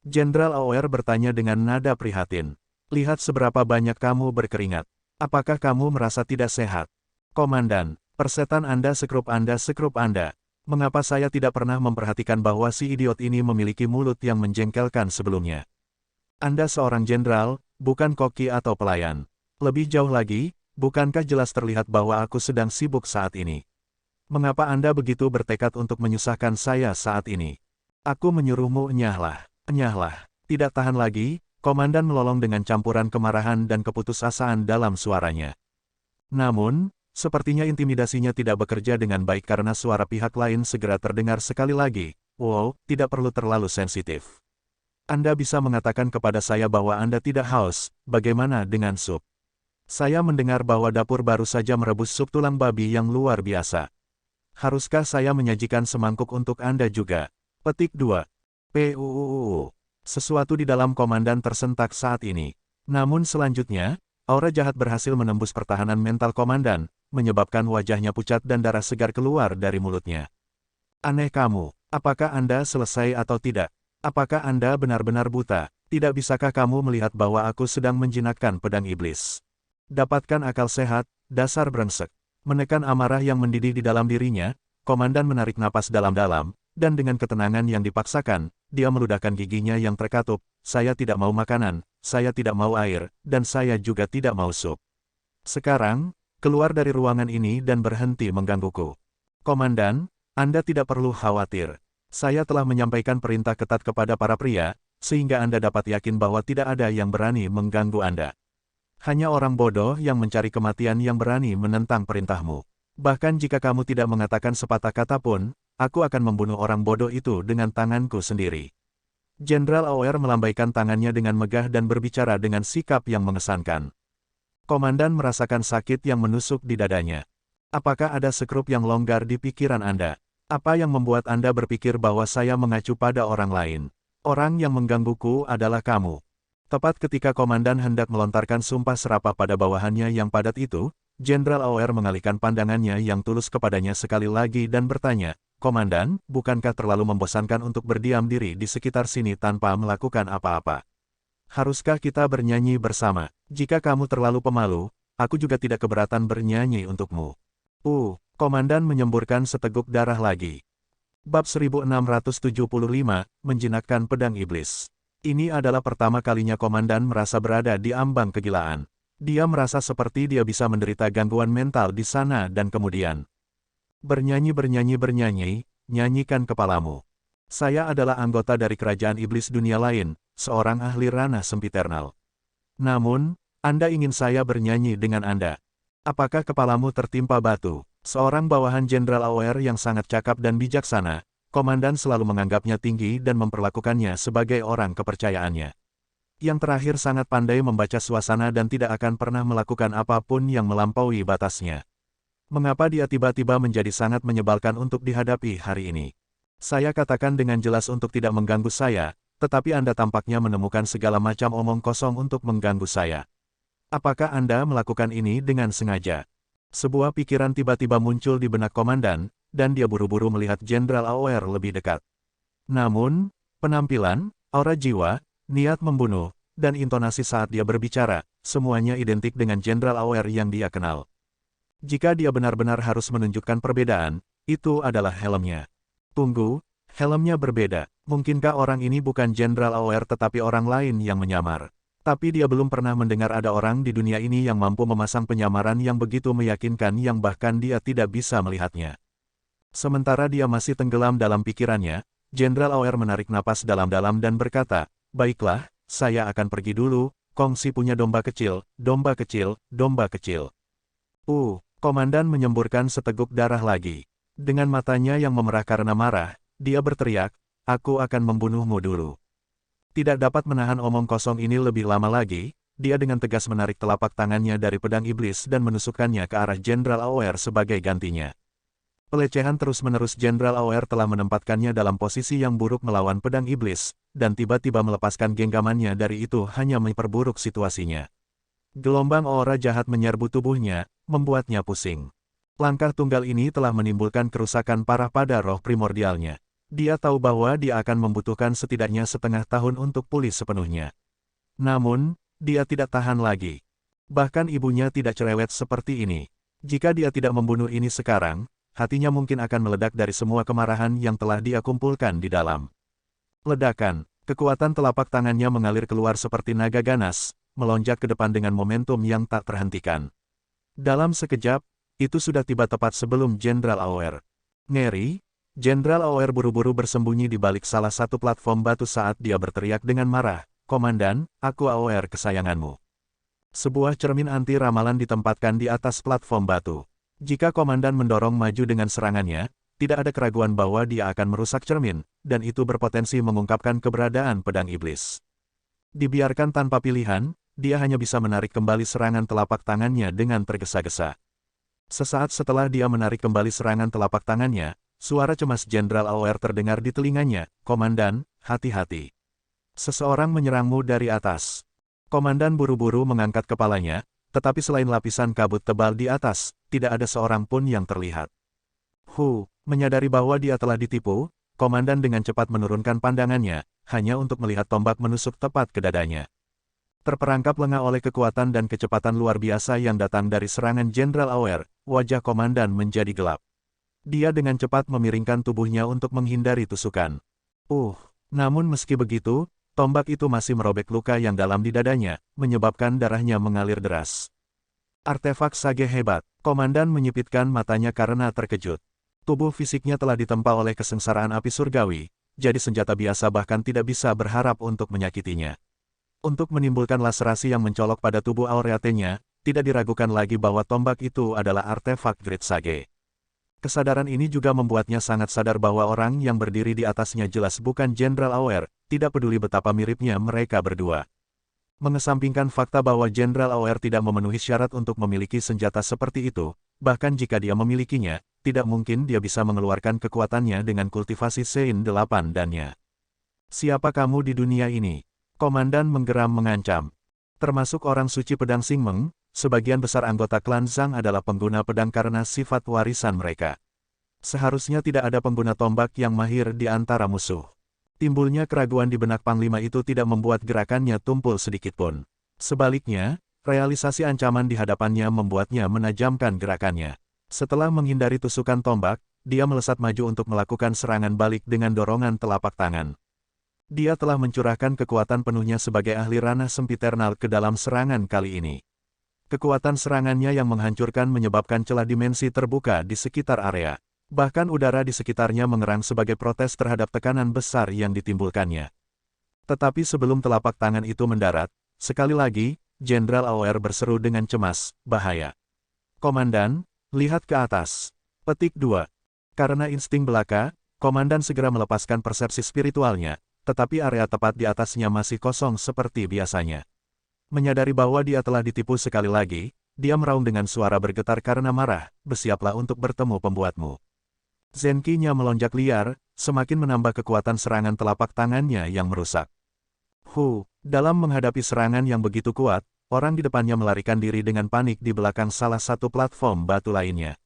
Jenderal AOR bertanya dengan nada prihatin. Lihat seberapa banyak kamu berkeringat. Apakah kamu merasa tidak sehat? Komandan, persetan Anda sekrup Anda sekrup Anda. Mengapa saya tidak pernah memperhatikan bahwa si idiot ini memiliki mulut yang menjengkelkan sebelumnya? Anda seorang jenderal, bukan koki atau pelayan. Lebih jauh lagi, bukankah jelas terlihat bahwa aku sedang sibuk saat ini? Mengapa Anda begitu bertekad untuk menyusahkan saya saat ini? Aku menyuruhmu enyahlah. Enyahlah. Tidak tahan lagi, komandan melolong dengan campuran kemarahan dan keputusasaan dalam suaranya. Namun, sepertinya intimidasinya tidak bekerja dengan baik karena suara pihak lain segera terdengar sekali lagi. Wow, tidak perlu terlalu sensitif. Anda bisa mengatakan kepada saya bahwa Anda tidak haus, bagaimana dengan sup? Saya mendengar bahwa dapur baru saja merebus sup tulang babi yang luar biasa. Haruskah saya menyajikan semangkuk untuk Anda juga? Petik 2. PUUU. Sesuatu di dalam komandan tersentak saat ini. Namun selanjutnya, aura jahat berhasil menembus pertahanan mental komandan, menyebabkan wajahnya pucat dan darah segar keluar dari mulutnya. Aneh kamu, apakah Anda selesai atau tidak? Apakah Anda benar-benar buta? Tidak bisakah kamu melihat bahwa aku sedang menjinakkan pedang iblis? Dapatkan akal sehat, dasar brengsek. Menekan amarah yang mendidih di dalam dirinya, komandan menarik napas dalam-dalam, dan dengan ketenangan yang dipaksakan, dia meludahkan giginya yang terkatup. Saya tidak mau makanan, saya tidak mau air, dan saya juga tidak mau sup. Sekarang, keluar dari ruangan ini dan berhenti menggangguku. Komandan, Anda tidak perlu khawatir. Saya telah menyampaikan perintah ketat kepada para pria, sehingga Anda dapat yakin bahwa tidak ada yang berani mengganggu Anda. Hanya orang bodoh yang mencari kematian yang berani menentang perintahmu. Bahkan jika kamu tidak mengatakan sepatah kata pun, aku akan membunuh orang bodoh itu dengan tanganku sendiri. Jenderal AOR melambaikan tangannya dengan megah dan berbicara dengan sikap yang mengesankan. Komandan merasakan sakit yang menusuk di dadanya. Apakah ada sekrup yang longgar di pikiran Anda? Apa yang membuat Anda berpikir bahwa saya mengacu pada orang lain? Orang yang menggangguku adalah kamu. Tepat ketika komandan hendak melontarkan sumpah serapah pada bawahannya yang padat itu, Jenderal AOR mengalihkan pandangannya yang tulus kepadanya sekali lagi dan bertanya, Komandan, bukankah terlalu membosankan untuk berdiam diri di sekitar sini tanpa melakukan apa-apa? Haruskah kita bernyanyi bersama? Jika kamu terlalu pemalu, aku juga tidak keberatan bernyanyi untukmu. Komandan menyemburkan seteguk darah lagi. Bab 1675, Menjinakkan Pedang Iblis. Ini adalah pertama kalinya komandan merasa berada di ambang kegilaan. Dia merasa seperti dia bisa menderita gangguan mental di sana dan kemudian. Bernyanyi, nyanyikan kepalamu. Saya adalah anggota dari kerajaan iblis dunia lain, seorang ahli ranah sempiternal. Namun, Anda ingin saya bernyanyi dengan Anda. Apakah kepalamu tertimpa batu? Seorang bawahan Jenderal AOR yang sangat cakap dan bijaksana, komandan selalu menganggapnya tinggi dan memperlakukannya sebagai orang kepercayaannya. Yang terakhir sangat pandai membaca suasana dan tidak akan pernah melakukan apapun yang melampaui batasnya. Mengapa dia tiba-tiba menjadi sangat menyebalkan untuk dihadapi hari ini? Saya katakan dengan jelas untuk tidak mengganggu saya, tetapi Anda tampaknya menemukan segala macam omong kosong untuk mengganggu saya. Apakah Anda melakukan ini dengan sengaja? Sebuah pikiran tiba-tiba muncul di benak komandan, dan dia buru-buru melihat Jenderal AOR lebih dekat. Namun, penampilan, aura jiwa, niat membunuh, dan intonasi saat dia berbicara, semuanya identik dengan Jenderal AOR yang dia kenal. Jika dia benar-benar harus menunjukkan perbedaan, itu adalah helmnya. Tunggu, helmnya berbeda. Mungkinkah orang ini bukan Jenderal AOR tetapi orang lain yang menyamar? Tapi dia belum pernah mendengar ada orang di dunia ini yang mampu memasang penyamaran yang begitu meyakinkan yang bahkan dia tidak bisa melihatnya. Sementara dia masih tenggelam dalam pikirannya, Jenderal AOR menarik napas dalam-dalam dan berkata, baiklah, saya akan pergi dulu, Kongsi punya domba kecil, domba kecil, domba kecil. Komandan menyemburkan seteguk darah lagi. Dengan matanya yang memerah karena marah, dia berteriak, aku akan membunuhmu dulu. Tidak dapat menahan omong kosong ini lebih lama lagi, dia dengan tegas menarik telapak tangannya dari pedang iblis dan menusukkannya ke arah Jenderal AOR sebagai gantinya. Pelecehan terus-menerus Jenderal AOR telah menempatkannya dalam posisi yang buruk melawan pedang iblis, dan tiba-tiba melepaskan genggamannya dari itu hanya memperburuk situasinya. Gelombang aura jahat menyerbu tubuhnya, membuatnya pusing. Langkah tunggal ini telah menimbulkan kerusakan parah pada roh primordialnya. Dia tahu bahwa dia akan membutuhkan setidaknya setengah tahun untuk pulih sepenuhnya. Namun, dia tidak tahan lagi. Bahkan ibunya tidak cerewet seperti ini. Jika dia tidak membunuh ini sekarang, hatinya mungkin akan meledak dari semua kemarahan yang telah dia kumpulkan di dalam. Ledakan, kekuatan telapak tangannya mengalir keluar seperti naga ganas, melonjak ke depan dengan momentum yang tak terhentikan. Dalam sekejap, itu sudah tiba tepat sebelum Jenderal AOR. Ngeri, Jenderal AOR buru-buru bersembunyi di balik salah satu platform batu saat dia berteriak dengan marah, "Komandan, aku AOR kesayanganmu." Sebuah cermin anti ramalan ditempatkan di atas platform batu. Jika komandan mendorong maju dengan serangannya, tidak ada keraguan bahwa dia akan merusak cermin, dan itu berpotensi mengungkapkan keberadaan pedang iblis. Dibiarkan tanpa pilihan, dia hanya bisa menarik kembali serangan telapak tangannya dengan tergesa-gesa. Sesaat setelah dia menarik kembali serangan telapak tangannya, suara cemas Jenderal AOR terdengar di telinganya, "Komandan, hati-hati. Seseorang menyerangmu dari atas." Komandan buru-buru mengangkat kepalanya, tetapi selain lapisan kabut tebal di atas, tidak ada seorang pun yang terlihat. Menyadari bahwa dia telah ditipu, komandan dengan cepat menurunkan pandangannya, hanya untuk melihat tombak menusuk tepat ke dadanya. Terperangkap lengah oleh kekuatan dan kecepatan luar biasa yang datang dari serangan Jenderal AOR, wajah komandan menjadi gelap. Dia dengan cepat memiringkan tubuhnya untuk menghindari tusukan. Namun meski begitu, tombak itu masih merobek luka yang dalam di dadanya, menyebabkan darahnya mengalir deras. Artefak Sage hebat, komandan menyipitkan matanya karena terkejut. Tubuh fisiknya telah ditempa oleh kesengsaraan api surgawi, jadi senjata biasa bahkan tidak bisa berharap untuk menyakitinya. Untuk menimbulkan laserasi yang mencolok pada tubuh Aureate-nya, tidak diragukan lagi bahwa tombak itu adalah artefak Great Sage. Kesadaran ini juga membuatnya sangat sadar bahwa orang yang berdiri di atasnya jelas bukan Jenderal AOR, tidak peduli betapa miripnya mereka berdua. Mengesampingkan fakta bahwa Jenderal AOR tidak memenuhi syarat untuk memiliki senjata seperti itu, bahkan jika dia memilikinya, tidak mungkin dia bisa mengeluarkan kekuatannya dengan kultivasi Sein 8 dannya. "Siapa kamu di dunia ini?" Komandan menggeram mengancam. Termasuk orang suci pedang Xingmeng, sebagian besar anggota klan Zhang adalah pengguna pedang karena sifat warisan mereka. Seharusnya tidak ada pengguna tombak yang mahir di antara musuh. Timbulnya keraguan di benak Panglima itu tidak membuat gerakannya tumpul sedikitpun. Sebaliknya, realisasi ancaman di hadapannya membuatnya menajamkan gerakannya. Setelah menghindari tusukan tombak, dia melesat maju untuk melakukan serangan balik dengan dorongan telapak tangan. Dia telah mencurahkan kekuatan penuhnya sebagai ahli ranah sempiternal ke dalam serangan kali ini. Kekuatan serangannya yang menghancurkan menyebabkan celah dimensi terbuka di sekitar area. Bahkan udara di sekitarnya mengerang sebagai protes terhadap tekanan besar yang ditimbulkannya. Tetapi sebelum telapak tangan itu mendarat, sekali lagi, Jenderal AOR berseru dengan cemas, "Bahaya. Komandan, lihat ke atas." Petik 2. Karena insting belaka, komandan segera melepaskan persepsi spiritualnya, tetapi area tepat di atasnya masih kosong seperti biasanya. Menyadari bahwa dia telah ditipu sekali lagi, dia meraung dengan suara bergetar karena marah, "Bersiaplah untuk bertemu pembuatmu." Zenki-nya melonjak liar, semakin menambah kekuatan serangan telapak tangannya yang merusak. Dalam menghadapi serangan yang begitu kuat, orang di depannya melarikan diri dengan panik di belakang salah satu platform batu lainnya.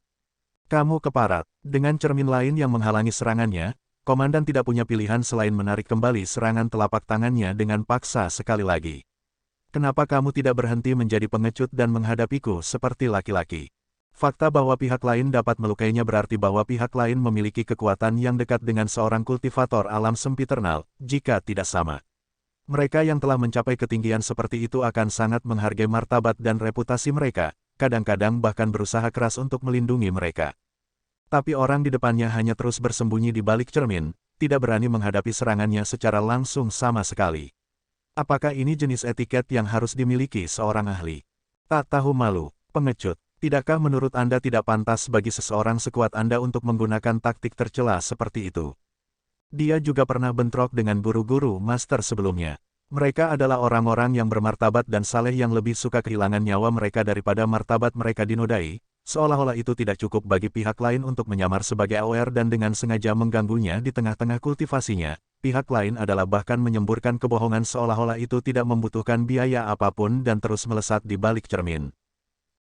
"Kamu keparat." Dengan cermin lain yang menghalangi serangannya, komandan tidak punya pilihan selain menarik kembali serangan telapak tangannya dengan paksa sekali lagi. "Kenapa kamu tidak berhenti menjadi pengecut dan menghadapiku seperti laki-laki?" Fakta bahwa pihak lain dapat melukainya berarti bahwa pihak lain memiliki kekuatan yang dekat dengan seorang kultivator alam sempiternal, jika tidak sama. Mereka yang telah mencapai ketinggian seperti itu akan sangat menghargai martabat dan reputasi mereka, kadang-kadang bahkan berusaha keras untuk melindungi mereka. Tapi orang di depannya hanya terus bersembunyi di balik cermin, tidak berani menghadapi serangannya secara langsung sama sekali. Apakah ini jenis etiket yang harus dimiliki seorang ahli? Tak tahu malu, pengecut. Tidakkah menurut Anda tidak pantas bagi seseorang sekuat Anda untuk menggunakan taktik tercela seperti itu? Dia juga pernah bentrok dengan guru-guru master sebelumnya. Mereka adalah orang-orang yang bermartabat dan saleh yang lebih suka kehilangan nyawa mereka daripada martabat mereka dinodai, seolah-olah itu tidak cukup bagi pihak lain untuk menyamar sebagai AOR dan dengan sengaja mengganggunya di tengah-tengah kultivasinya. Pihak lain adalah bahkan menyemburkan kebohongan seolah-olah itu tidak membutuhkan biaya apapun dan terus melesat di balik cermin.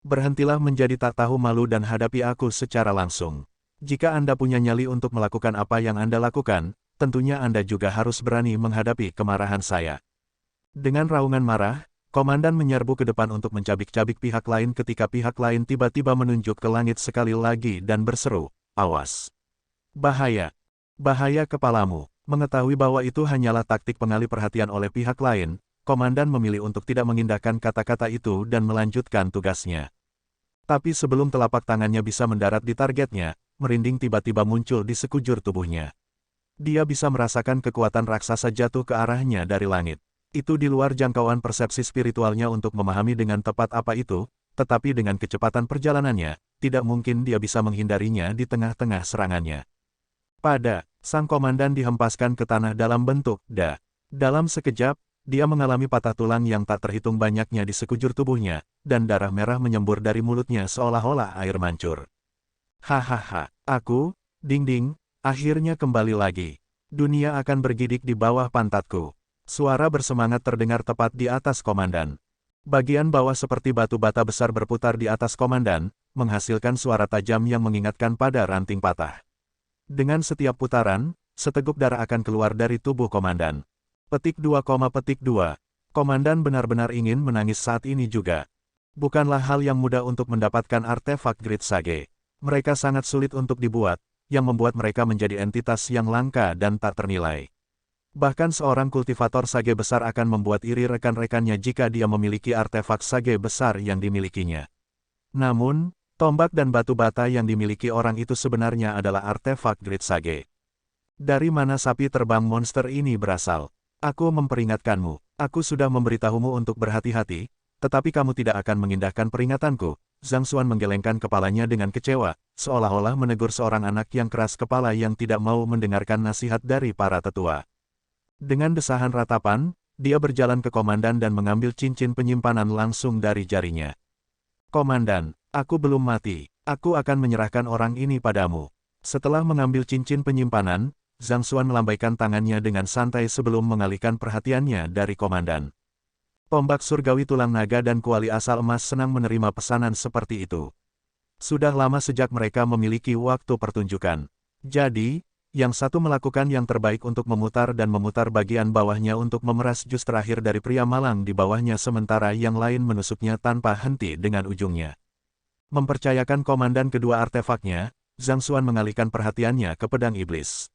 Berhentilah menjadi tak tahu malu dan hadapi aku secara langsung. Jika Anda punya nyali untuk melakukan apa yang Anda lakukan, tentunya Anda juga harus berani menghadapi kemarahan saya. Dengan raungan marah, komandan menyerbu ke depan untuk mencabik-cabik pihak lain ketika pihak lain tiba-tiba menunjuk ke langit sekali lagi dan berseru, "Awas! Bahaya! Bahaya kepalamu!" Mengetahui bahwa itu hanyalah taktik pengalih perhatian oleh pihak lain, komandan memilih untuk tidak mengindahkan kata-kata itu dan melanjutkan tugasnya. Tapi sebelum telapak tangannya bisa mendarat di targetnya, merinding tiba-tiba muncul di sekujur tubuhnya. Dia bisa merasakan kekuatan raksasa jatuh ke arahnya dari langit. Itu di luar jangkauan persepsi spiritualnya untuk memahami dengan tepat apa itu, tetapi dengan kecepatan perjalanannya, tidak mungkin dia bisa menghindarinya di tengah-tengah serangannya. Sang komandan dihempaskan ke tanah dalam bentuk "da". Dalam sekejap, dia mengalami patah tulang yang tak terhitung banyaknya di sekujur tubuhnya, dan darah merah menyembur dari mulutnya seolah-olah air mancur. Hahaha, ding-ding, akhirnya kembali lagi. Dunia akan bergidik di bawah pantatku. Suara bersemangat terdengar tepat di atas komandan. Bagian bawah seperti batu bata besar berputar di atas komandan, menghasilkan suara tajam yang mengingatkan pada ranting patah. Dengan setiap putaran, seteguk darah akan keluar dari tubuh komandan. Petik 2, Komandan benar-benar ingin menangis saat ini juga. Bukanlah hal yang mudah untuk mendapatkan artefak Great Sage. Mereka sangat sulit untuk dibuat, yang membuat mereka menjadi entitas yang langka dan tak ternilai. Bahkan seorang kultivator Sage besar akan membuat iri rekan-rekannya jika dia memiliki artefak Sage besar yang dimilikinya. Namun, tombak dan batu bata yang dimiliki orang itu sebenarnya adalah artefak Great Sage. Dari mana sapi terbang monster ini berasal? Aku memperingatkanmu. Aku sudah memberitahumu untuk berhati-hati, tetapi kamu tidak akan mengindahkan peringatanku. Zhang Xuan menggelengkan kepalanya dengan kecewa, seolah-olah menegur seorang anak yang keras kepala yang tidak mau mendengarkan nasihat dari para tetua. Dengan desahan ratapan, dia berjalan ke komandan dan mengambil cincin penyimpanan langsung dari jarinya. "Komandan, aku belum mati. Aku akan menyerahkan orang ini padamu." Setelah mengambil cincin penyimpanan, Zhang Xuan melambaikan tangannya dengan santai sebelum mengalihkan perhatiannya dari komandan. Tombak surgawi tulang naga dan kuali asal emas senang menerima pesanan seperti itu. Sudah lama sejak mereka memiliki waktu pertunjukan. Jadi, yang satu melakukan yang terbaik untuk memutar dan memutar bagian bawahnya untuk memeras jus terakhir dari pria malang di bawahnya sementara yang lain menusuknya tanpa henti dengan ujungnya. Mempercayakan komandan kedua artefaknya, Zhang Xuan mengalihkan perhatiannya ke pedang iblis.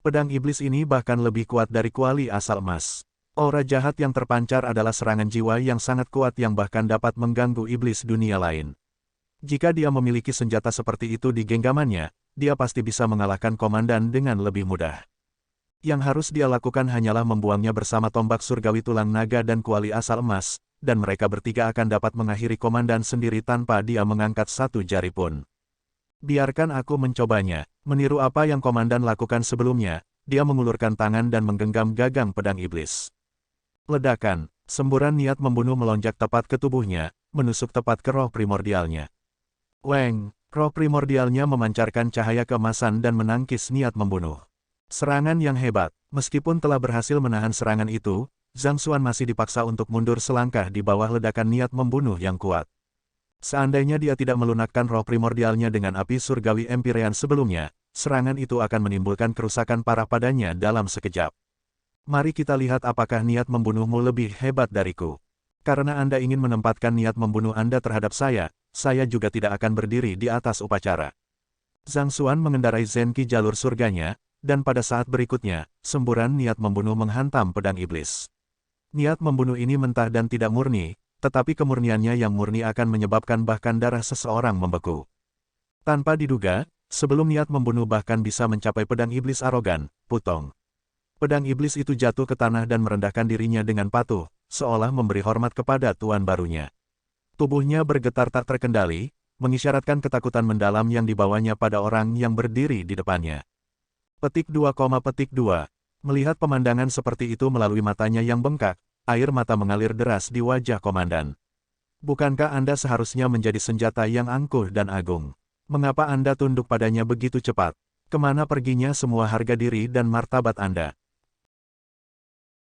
Pedang iblis ini bahkan lebih kuat dari kuali asal emas. Aura jahat yang terpancar adalah serangan jiwa yang sangat kuat yang bahkan dapat mengganggu iblis dunia lain. Jika dia memiliki senjata seperti itu di genggamannya, dia pasti bisa mengalahkan komandan dengan lebih mudah. Yang harus dia lakukan hanyalah membuangnya bersama tombak surgawi tulang naga dan kuali asal emas, dan mereka bertiga akan dapat mengakhiri komandan sendiri tanpa dia mengangkat satu jari pun. Biarkan aku mencobanya. Meniru apa yang komandan lakukan sebelumnya, dia mengulurkan tangan dan menggenggam gagang pedang iblis. Ledakan, semburan niat membunuh melonjak tepat ke tubuhnya, menusuk tepat ke roh primordialnya. Weng, roh primordialnya memancarkan cahaya keemasan dan menangkis niat membunuh. Serangan yang hebat, meskipun telah berhasil menahan serangan itu, Zhang Xuan masih dipaksa untuk mundur selangkah di bawah ledakan niat membunuh yang kuat. Seandainya dia tidak melunakkan roh primordialnya dengan api surgawi Empyrean sebelumnya, serangan itu akan menimbulkan kerusakan parah padanya dalam sekejap. Mari kita lihat apakah niat membunuhmu lebih hebat dariku. Karena Anda ingin menempatkan niat membunuh Anda terhadap saya juga tidak akan berdiri di atas upacara. Zhang Xuan mengendarai Zenki jalur surganya, dan pada saat berikutnya, semburan niat membunuh menghantam pedang iblis. Niat membunuh ini mentah dan tidak murni, tetapi kemurniannya yang murni akan menyebabkan bahkan darah seseorang membeku. Tanpa diduga, sebelum niat membunuh bahkan bisa mencapai pedang iblis arogan, putong. Pedang iblis itu jatuh ke tanah dan merendahkan dirinya dengan patuh, seolah memberi hormat kepada tuan barunya. Tubuhnya bergetar tak terkendali, mengisyaratkan ketakutan mendalam yang dibawanya pada orang yang berdiri di depannya. Petik 2, Melihat pemandangan seperti itu melalui matanya yang bengkak, air mata mengalir deras di wajah komandan. Bukankah Anda seharusnya menjadi senjata yang angkuh dan agung? Mengapa Anda tunduk padanya begitu cepat? Kemana perginya semua harga diri dan martabat Anda?